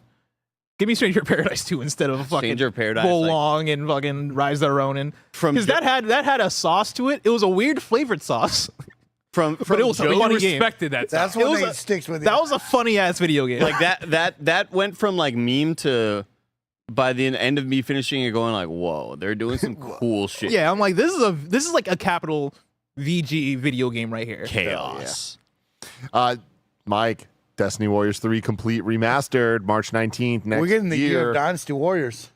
Give me Stranger of Paradise 2 instead of fucking Stranger of Paradise, Wolong and fucking Rise of the Ronin. Because that had a sauce to it. It was a weird flavored sauce. but it was a Joe funny game. respected that. That's style. what they sticks with. That was a funny ass video game. Like that went from like meme to by the end of me finishing it going like, whoa, they're doing some cool shit. Yeah, I'm like, this is like a capital VG video game right here. Chaos. Mike, Destiny Warriors 3 complete remastered, March 19th next We're getting the year year. of Dynasty Warriors.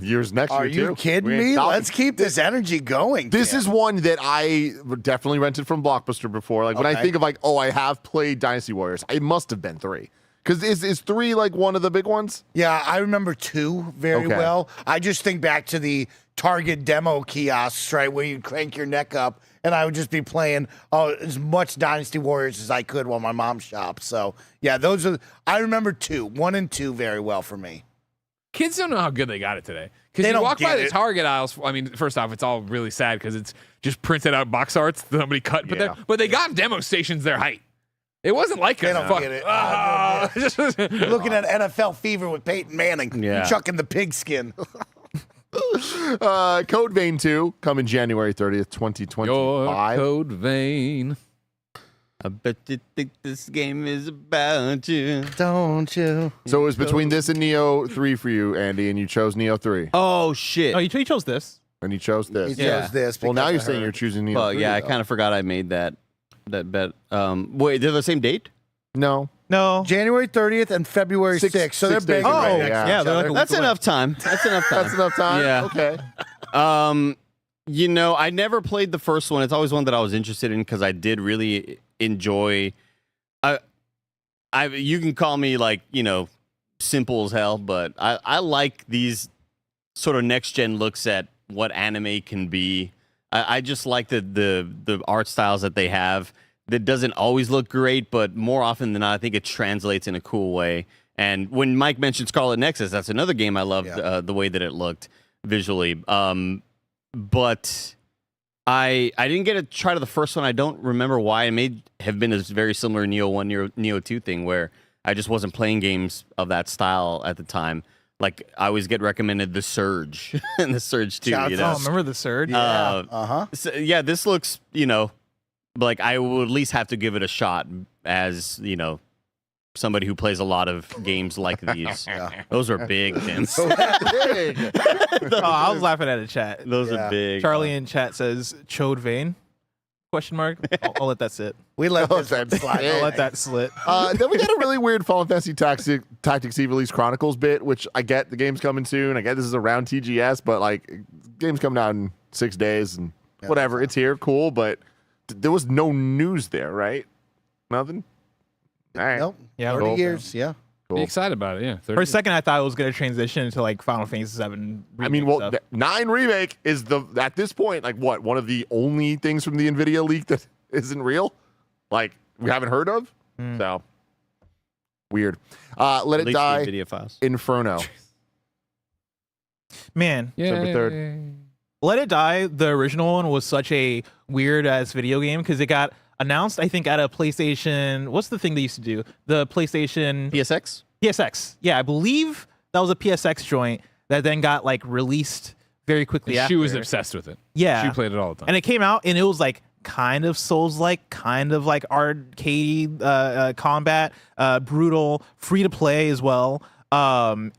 Years next Are year, you too. kidding We ain't me? stopping. Let's keep this energy going. This Tim. is one that I definitely rented from Blockbuster before. Like when I Okay. think of like, oh, I have played Dynasty Warriors, it must have been 3. Because is 3 like one of the big ones? Yeah, I remember 2 very Okay. well. I just think back to the Target demo kiosks, right, where you'd crank your neck up, and I would just be playing as much Dynasty Warriors as I could while my mom shopped. So, yeah, those are. I remember 2, 1 and 2 very well for me. Kids don't know how good they got it today. Because They you don't walk by get the it. Target aisles. I mean, first off, it's all really sad because it's just printed out box arts that somebody cut. Yeah. But they got demo stations their height. It wasn't like They a don't fuck. get it. Looking Looking at NFL Fever with Peyton Manning, Yeah. chucking the pigskin. Code Vein 2 coming January 30th, 2025. Your Code Vein. I bet you think this game is about you. Don't you? So it was between this and Neo 3 for you, Andy, and you chose Neo 3. Oh shit. Oh, you chose this. And you chose this. He chose this. Well, now because you're of saying her. you're choosing Neo Well, 3. yeah, I though. kind of forgot I made that bet. Wait, they're the same date? No. No. January 30th and February 6th. So they're 6 days big. away, right yeah. next to Yeah, each they're like other. a That's away. enough time. That's enough time. That's enough time? Yeah. Okay. You know, I never played the first one. It's always one that I was interested in because I did really enjoy. You can call me like, you know, simple as hell, but I like these sort of next gen looks at what anime can be. I just like the art styles that they have. That doesn't always look great, but more often than not, I think it translates in a cool way. And when Mike mentioned Scarlet Nexus, that's another game I loved the way that it looked visually. But I didn't get to try to the first one. I don't remember why. It may have been a very similar Neo 1, Neo 2 thing where I just wasn't playing games of that style at the time. Like, I always get recommended The Surge and The Surge 2. Shout You out. know? Oh, remember the Surge? Yeah. So, yeah, this looks, you know, like I will at least have to give it a shot as, you know, somebody who plays a lot of games like these. Those are big, Tim. Big. Oh, I was laughing at the chat. Those are big. Charlie in chat says Chode Vein? Question mark. I'll let that sit. We let Oh, this one that's slide. big. I'll let that slit. Then we got a really weird Final Fantasy Tactics Evilise Chronicles bit, which I get the game's coming soon. I get this is around TGS, but like, game's coming out in 6 days and whatever. It's here, cool, but there was no news there, right? Nothing? All right. Nope. Yeah, 30 cool. years. Yeah. Be excited about it, yeah. For a second, I thought it was going to transition into like Final Fantasy VII. I mean, well, 9 remake is at this point, like what, one of the only things from the NVIDIA leak that isn't real? Like, we haven't heard of? So, weird. Let It Leaks the Die, video files. Inferno. Man, December 3rd. Let It Die, the original one, was such a weird ass video game because it got announced, I think, at a PlayStation. What's the thing they used to do? The PlayStation PSX? PSX. Yeah, I believe that was a PSX joint that then got like released very quickly And after. she was obsessed with it. Yeah. She played it all the time. And it came out and it was like kind of Souls-like, kind of like arcade combat, brutal, free to play as well. And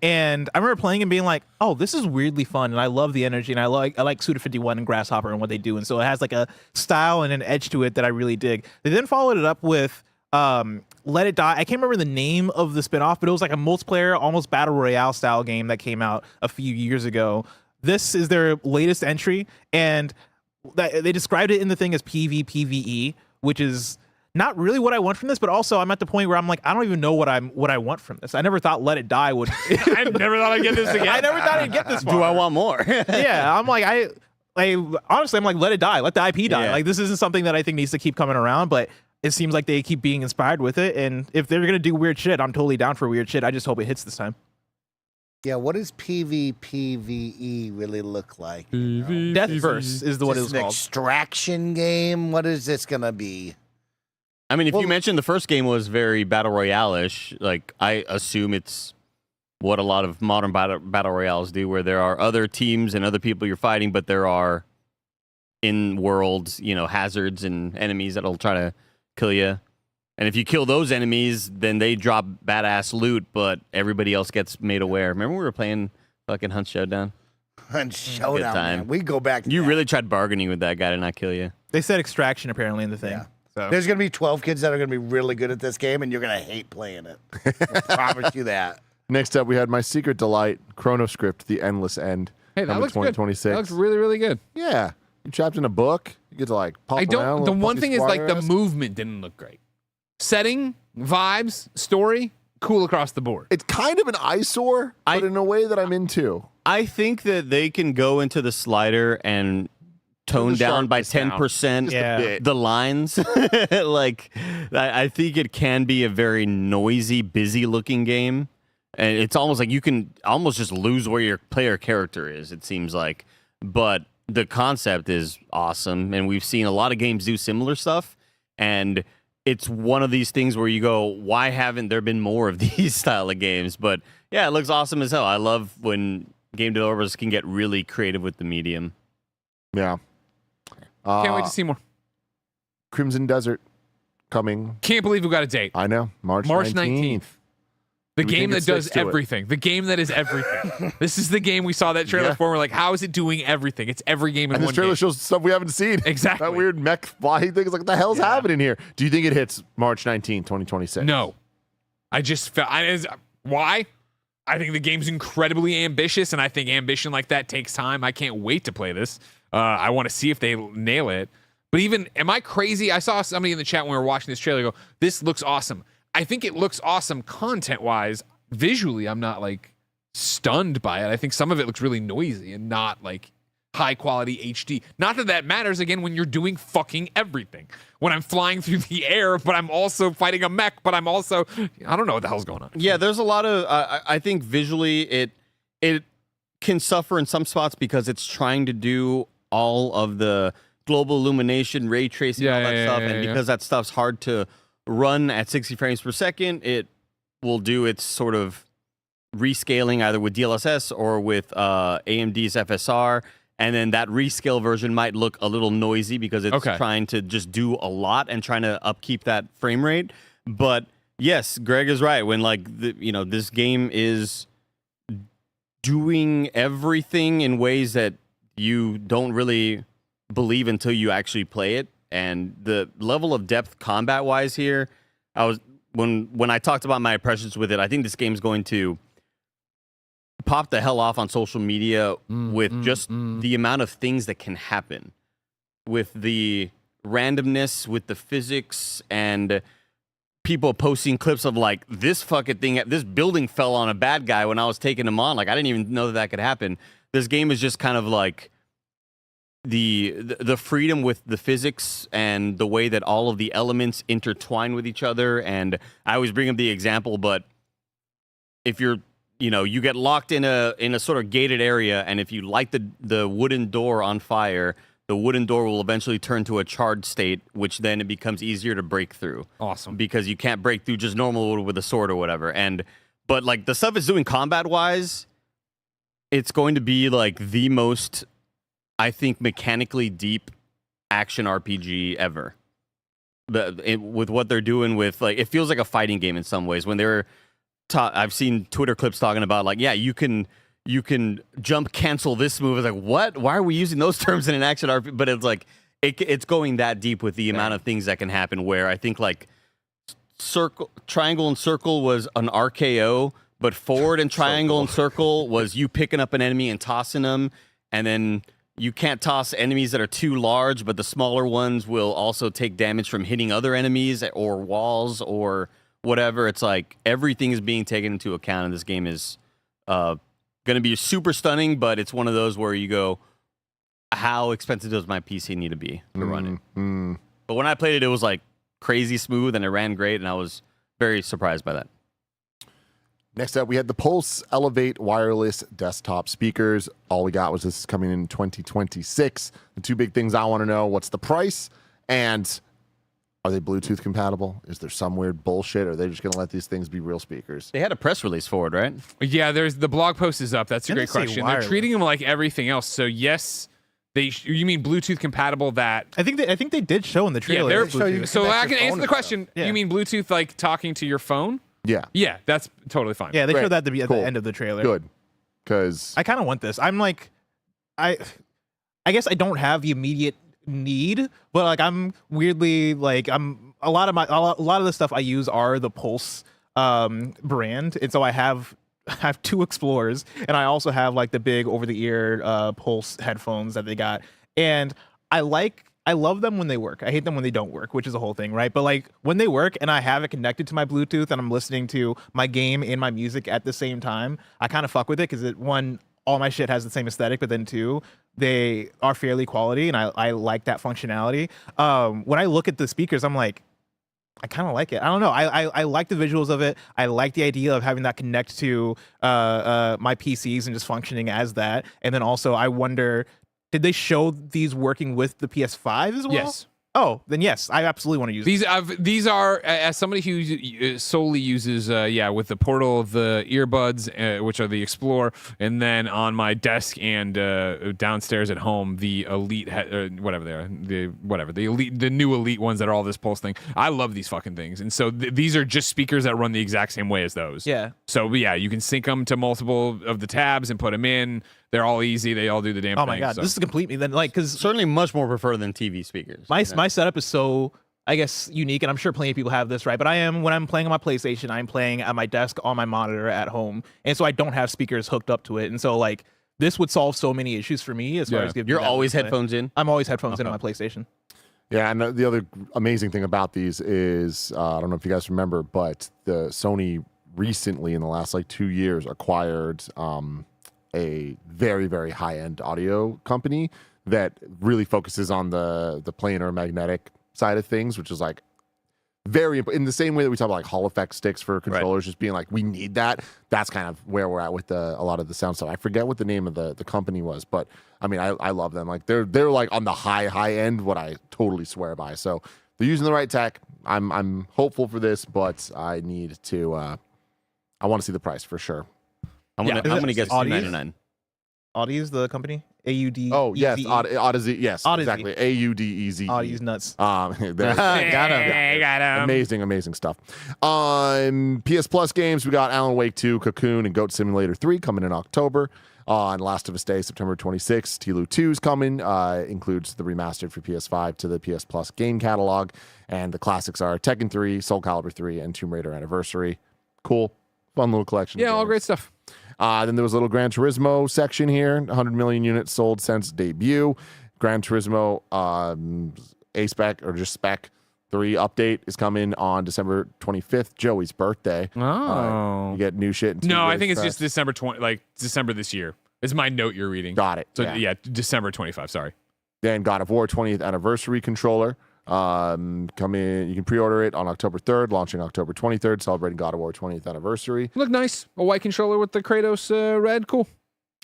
I remember playing and being like, oh, this is weirdly fun, and I love the energy, and I like Suda51 and Grasshopper and what they do, and so it has like a style and an edge to it that I really dig. They then followed it up with Let It Die. I can't remember the name of the spinoff, but it was like a multiplayer, almost battle royale style game that came out a few years ago. This is their latest entry, and they described it in the thing as PvPvE, which is not really what I want from this, but also I'm at the point where I'm like, I don't even know what I want from this. I never thought Let It Die would. I never thought I'd get this again. I never thought I'd get this far. Do I want more? Yeah, I'm like, honestly, I'm like, let it die. Let the IP die. Yeah. Like, this isn't something that I think needs to keep coming around, but it seems like they keep being inspired with it. And if they're going to do weird shit, I'm totally down for weird shit. I just hope it hits this time. Yeah, what does PvPvE really look like? Deathverse is what it was an called. Extraction game? What is this going to be? I mean, if you mentioned the first game was very battle royale-ish, like I assume it's what a lot of modern battle royales do, where there are other teams and other people you're fighting, but there are in-world, hazards and enemies that'll try to kill you. And if you kill those enemies, then they drop badass loot, but everybody else gets made aware. Remember we were playing fucking Hunt Showdown? Hunt Showdown, Good time. man. We go back to You that. really tried bargaining with that guy to not kill you. They said extraction apparently in the thing. Yeah. So There's going to be 12 kids that are going to be really good at this game, and you're going to hate playing it. I promise you that. Next up, we had My Secret Delight, Chronoscript, The Endless End. Hey, that coming looks good. 2026. That looks really, really good. Yeah. You're trapped in a book. You get to like pop I don't. around. The little one puppy thing is like the squire-esque. movement didn't look great. Setting, vibes, story, cool across the board. It's kind of an eyesore, but in a way that I'm into. I think that they can go into the slider and tone down by 10% the lines. Like, I think it can be a very noisy, busy looking game. And it's almost like you can almost just lose where your player character is, it seems like. But the concept is awesome. And we've seen a lot of games do similar stuff. And it's one of these things where you go, why haven't there been more of these style of games? But yeah, it looks awesome as hell. I love when game developers can get really creative with the medium. Yeah. Can't wait to see more. Crimson Desert coming. Can't believe we got a date. I know. March 19th. The Do we game think that it does sticks to it? everything. The game that is everything. This is the game we saw that trailer Yeah. for. We're like, how is it doing everything? It's every game in And one this trailer game. shows stuff we haven't seen. Exactly. That weird mech flying thing. It's like, what the hell's happening here? Do you think it hits March 19th, 2026? No. I just felt. Why? I think the game's incredibly ambitious, and I think ambition like that takes time. I can't wait to play this. I want to see if they nail it. But even, am I crazy? I saw somebody in the chat when we were watching this trailer go, this looks awesome. I think it looks awesome content-wise. Visually, I'm not like stunned by it. I think some of it looks really noisy and not like high quality HD. Not that that matters, again, when you're doing fucking everything. When I'm flying through the air, but I'm also fighting a mech, but I'm also, I don't know what the hell's going on. Yeah, there's a lot of, I think visually it can suffer in some spots because it's trying to do all of the global illumination, ray tracing, all that stuff. And because that stuff's hard to run at 60 frames per second, it will do its sort of rescaling either with DLSS or with AMD's FSR. And then that rescale version might look a little noisy because it's trying to just do a lot and trying to upkeep that frame rate. But yes, Greg is right. When this game is doing everything in ways that you don't really believe until you actually play it. And the level of depth combat-wise here, when I talked about my impressions with it, I think this game's going to pop the hell off on social media with just the amount of things that can happen, with the randomness, with the physics, and people posting clips of like, this fucking thing, this building fell on a bad guy when I was taking him on. Like, I didn't even know that could happen. This game is just kind of like the freedom with the physics and the way that all of the elements intertwine with each other. And I always bring up the example, but if you're, you get locked in a sort of gated area, and if you light the wooden door on fire, the wooden door will eventually turn to a charred state, which then it becomes easier to break through. Awesome. Because you can't break through just normal wood with a sword or whatever. But like the stuff it's doing combat-wise, it's going to be like the most, I think, mechanically deep action RPG ever. With what they're doing with, like, it feels like a fighting game in some ways. When they're I've seen Twitter clips talking about, like, yeah, you can jump cancel this move. It's like, what? Why are we using those terms in an action RPG? But it's like, it's going that deep with the amount of things that can happen, where I think like triangle and circle was an RKO, but forward and triangle and circle was you picking up an enemy and tossing them. And then you can't toss enemies that are too large, but the smaller ones will also take damage from hitting other enemies or walls or whatever. It's like everything is being taken into account, and this game is going to be super stunning, but it's one of those where you go, how expensive does my PC need to be to run it? But when I played it, it was like crazy smooth, and it ran great, and I was very surprised by that. Next up, we had the Pulse Elevate wireless desktop speakers. All we got was this is coming in 2026. The two big things I want to know, what's the price, and are they Bluetooth compatible? Is there some weird bullshit, or are they just going to let these things be real speakers? They had a press release for it, right? Yeah, there's the blog post is up. That's a great question. They're treating them like everything else. So yes, You mean Bluetooth compatible? That I think they did show in the trailer. Yeah, Bluetooth. so I can answer the question. Yeah. You mean Bluetooth like talking to your phone? Yeah. Yeah, that's totally fine. Yeah, they Great. showed that at the end of the trailer. Good, because I kind of want this. I'm like, I guess I don't have the immediate need, but like I'm weirdly like a lot of the stuff I use are the Pulse brand, and so I have 2 Explorers, and I also have like the big over-the-ear Pulse headphones that they got, and I love them when they work. I hate them when they don't work, which is a whole thing, right? But like when they work and I have it connected to my Bluetooth and I'm listening to my game and my music at the same time, I kind of fuck with it because one, all my shit has the same aesthetic, but then 2, they are fairly quality, and I like that functionality. When I look at the speakers, I'm like, I kind of like it. I don't know. I like the visuals of it. I like the idea of having that connect to my PCs and just functioning as that. And then also, I wonder, did they show these working with the PS5 as well? Yes. Oh, then yes, I absolutely want to use these are as somebody who solely uses with the Portal, the earbuds, which are the Explore, and then on my desk and downstairs at home the Elite whatever they are, the Elite, the new Elite ones that are all this Pulse thing. I love these fucking things, and so these are just speakers that run the exact same way as those. Yeah. So yeah, you can sync them to multiple of the tabs and put them in. They're all easy. They all do the damn thing. Oh my god, so. this is completely then like because certainly much more preferred than TV speakers. My setup is so, I guess, unique, and I'm sure plenty of people have this, right? But when I'm playing on my PlayStation, I'm playing at my desk on my monitor at home, and so I don't have speakers hooked up to it, and so like this would solve so many issues for me as far as giving. You're always headphones in. I'm always headphones in on my PlayStation. Yeah, and the other amazing thing about these is I don't know if you guys remember, but the Sony recently in the last like 2 years acquired a very, very high-end audio company that really focuses on the planar magnetic side of things, which is like very in the same way that we talk about like Hall effect sticks for controllers, just being like, we need that. That's kind of where we're at with a lot of the sound stuff. I forget what the name of the company was, but I mean, I love them. Like they're like on the high end, what I totally swear by. So they're using the right tech. I'm hopeful for this, but I need to I want to see the price for sure. I'm gonna guess $299. Audeze, the company? AUD. Oh yes, Audeze. Yes, exactly. AUDEZE. Audeze's nuts. Got him. Amazing stuff. PS Plus games, we got Alan Wake 2, Cocoon, and Goat Simulator 3 coming in October. On Last of Us Day, September 26th. TLU 2 is coming. Includes the remastered for PS5 to the PS Plus game catalog. And the classics are Tekken 3, Soul Calibur 3, and Tomb Raider Anniversary. Cool. Fun little collection. Yeah, all great stuff. Then there was a little Gran Turismo section here. 100 million units sold since debut. Gran Turismo A-Spec or just Spec 3 update is coming on December 25th, Joey's birthday. Oh. You get new shit. No, I think it's just December December this year. Is my note you're reading. Got it. So yeah, December 25, sorry. Then God of War 20th anniversary controller. Come in. You can pre-order it on October 3rd, launching October 23rd, celebrating God of War 20th anniversary. Look nice. A white controller with the Kratos red. Cool.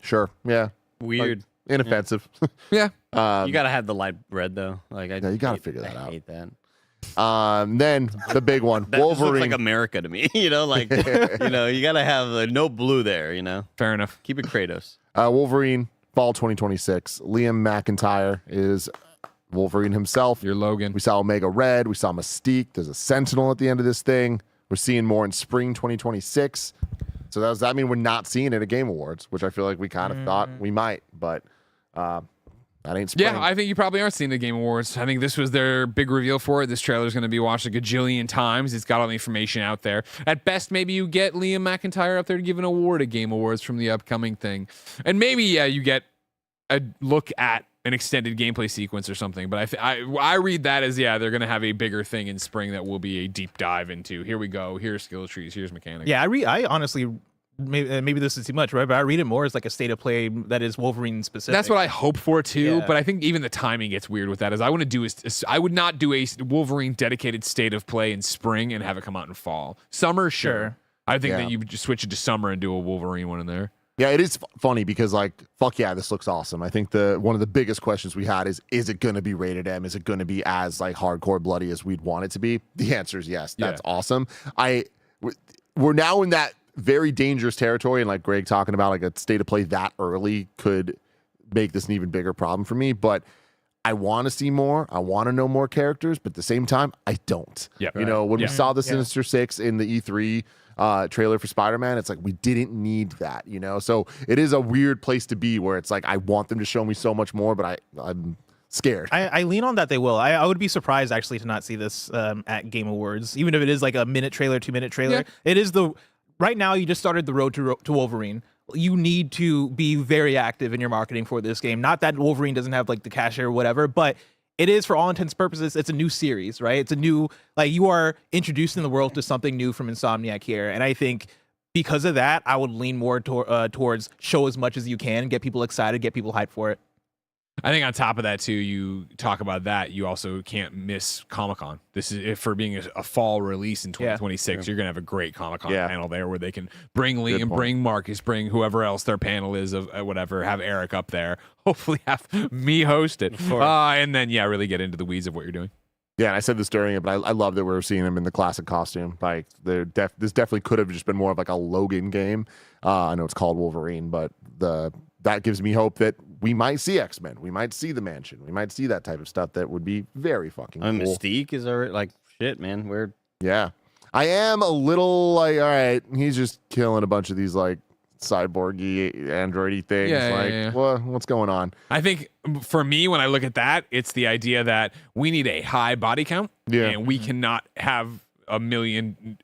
Sure. Yeah. Weird. Like, inoffensive. Yeah. You gotta have the light red though. Like you gotta figure that out. I hate that. Then the big one, that Wolverine. Just looks like America to me. You know, like you gotta have no blue there. You know, fair enough. Keep it Kratos. Wolverine, fall 2026. Liam McIntyre is Wolverine himself. You're Logan. We saw Omega Red. We saw Mystique. There's a Sentinel at the end of this thing. We're seeing more in spring 2026. So does that mean we're not seeing it at Game Awards, which I feel like we kind of thought we might, but that ain't spring. Yeah, I think you probably aren't seeing the Game Awards. I think this was their big reveal for it. This trailer is going to be watched a gajillion times. It's got all the information out there. At best, maybe you get Liam McIntyre up there to give an award at Game Awards from the upcoming thing. And maybe, you get a look at an extended gameplay sequence or something. But I read that as, they're going to have a bigger thing in spring that will be a deep dive into. Here we go. Here's skill trees. Here's mechanics. Yeah, I honestly, maybe this is too much, right? But I read it more as like a state of play that is Wolverine specific. That's what I hope for too. Yeah. But I think even the timing gets weird with that. I would not do a Wolverine dedicated state of play in spring and have it come out in fall. Summer, sure. I think that you just switch it to summer and do a Wolverine one in there. Yeah, it is funny because, like, fuck yeah, this looks awesome. I think one of the biggest questions we had is it going to be rated M? Is it going to be as, like, hardcore bloody as we'd want it to be? The answer is yes. That's awesome. We're now in that very dangerous territory, and like Greg talking about, like, a state of play that early could make this an even bigger problem for me. But I want to see more. I want to know more characters, but at the same time, I don't. Yeah, you know, when we saw the Yeah. Sinister Six in the E3 trailer for Spider-Man, it's like we didn't need that, you know? So it is a weird place to be where it's like I want them to show me so much more, but I'm scared. I lean on that they will. I would be surprised actually to not see this at Game Awards, even if it is like a minute trailer, 2-minute trailer. Yeah. It is right now you just started the road to Wolverine. You need to be very active in your marketing for this game. Not that Wolverine doesn't have like the cachet or whatever, but it is for all intents and purposes. It's a new series, right? It's a new, like, you are introducing the world to something new from Insomniac here. And I think because of that, I would lean more towards show as much as you can, get people excited, get people hyped for it. I think on top of that too, you talk about that, you also can't miss Comic-Con. This is if for being a fall release in 2026. You're gonna have a great Comic-Con panel there where they can bring Liam, bring Marcus, bring whoever else their panel is of whatever. Have Eric up there. Hopefully have me host it, and then really get into the weeds of what you're doing. Yeah, and I said this during it, but I love that we're seeing him in the classic costume. Like, this definitely could have just been more of like a Logan game. I know it's called Wolverine, but that gives me hope that we might see X-Men. We might see the Mansion. We might see that type of stuff that would be very fucking cool. Mystique is already, like, shit, man. Weird. Yeah. I am a little like, all right, he's just killing a bunch of these like cyborgy androidy things. What's going on? I think for me, when I look at that, it's the idea that we need a high body count, and we cannot have a million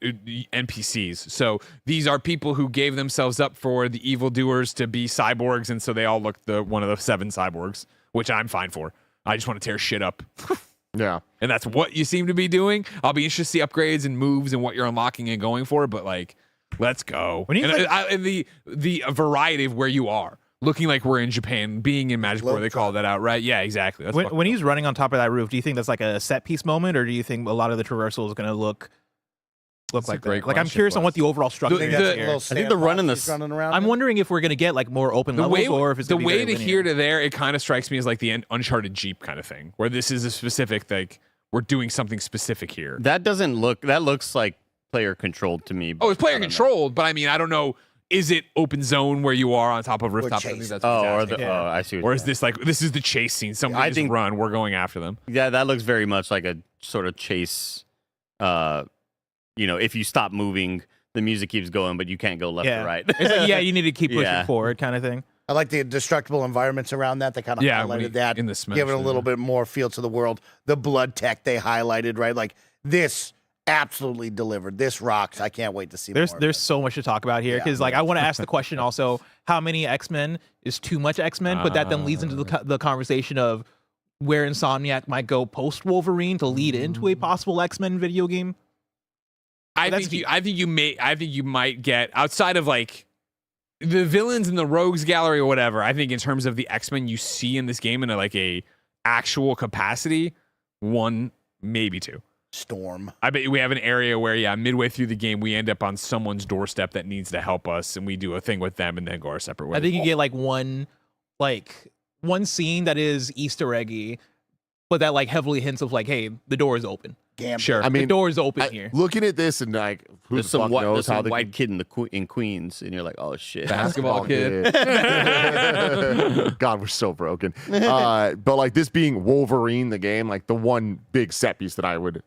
NPCs. So these are people who gave themselves up for the evildoers to be cyborgs, and so they all look one of the 7 cyborgs, which I'm fine for. I just want to tear shit up. Yeah. And that's what you seem to be doing. I'll be interested to see upgrades and moves and what you're unlocking and going for, but like, let's go. And the variety of where you are. Looking like we're in Japan, being in Magic War, they call that out, right? Yeah, exactly. That's When he's running on top of that roof, do you think that's like a set piece moment, or do you think a lot of the traversal is going to look like that? Like, I'm curious on what the overall structure is here. I think they're running this. I'm wondering if we're going to get like more open levels, or if it's the gonna be way very to linear. here to there. It kind of strikes me as like the Uncharted Jeep kind of thing, where this is a specific like we're doing something specific here. That looks like player controlled to me. Oh, it's player controlled, but I mean, I don't know. Is it open zone where you are on top of rooftop? I think that's I see. Or is this like this is the chase scene? Somebody just run. We're going after them. Yeah, that looks very much like a sort of chase. If you stop moving, the music keeps going, but you can't go left or right. It's like, you need to keep pushing forward, kind of thing. I like the destructible environments around that. They kind of highlighted that, in the Smash, give it a little bit more feel to the world. The blood tech they highlighted, right? Like this. Absolutely delivered. This rocks. I can't wait to see more. There's so much to talk about here because I want to ask the question also: how many X-Men is too much X-Men? But that then leads into the conversation of where Insomniac might go post Wolverine to lead into a possible X-Men video game. I think you might get outside of like the villains in the rogues gallery or whatever. I think in terms of the X-Men you see in this game in a actual capacity, 1, maybe 2. Storm. I bet we have an area where, midway through the game, we end up on someone's doorstep that needs to help us, and we do a thing with them, and then go our separate ways. I think you get one scene that is Easter eggy, but that heavily hints of hey, the door is open. Sure, I mean, the door is open here. Looking at this and who there's the fuck knows how the white kid in Queens, and you're like, oh shit, basketball kid. God, we're so broken. But this being Wolverine, the game, the one big set piece that I would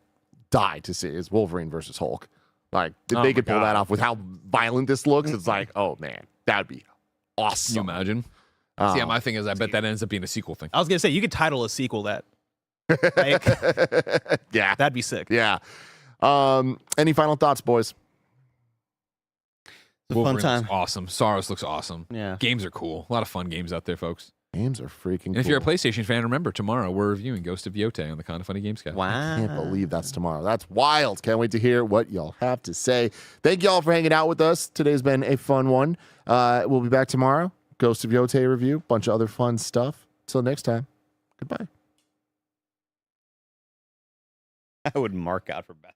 die to see is Wolverine versus Hulk. If they could pull that off with how violent this looks, it's oh man, that'd be awesome. Can you imagine? My thing is, I bet that ends up being a sequel thing. I was gonna say you could title a sequel that. Yeah, that'd be sick. Yeah. Any final thoughts, boys? It's a fun time. Looks awesome. Saros looks awesome. Yeah. Games are cool. A lot of fun games out there, folks. Games are freaking cool. And if you're a PlayStation fan, remember, tomorrow we're reviewing Ghost of Yotei on the Kind of Funny Games Cast. Wow. I can't believe that's tomorrow. That's wild. Can't wait to hear what y'all have to say. Thank y'all for hanging out with us. Today's been a fun one. We'll be back tomorrow. Ghost of Yotei review. Bunch of other fun stuff. Till next time. Goodbye. I would mark out for best.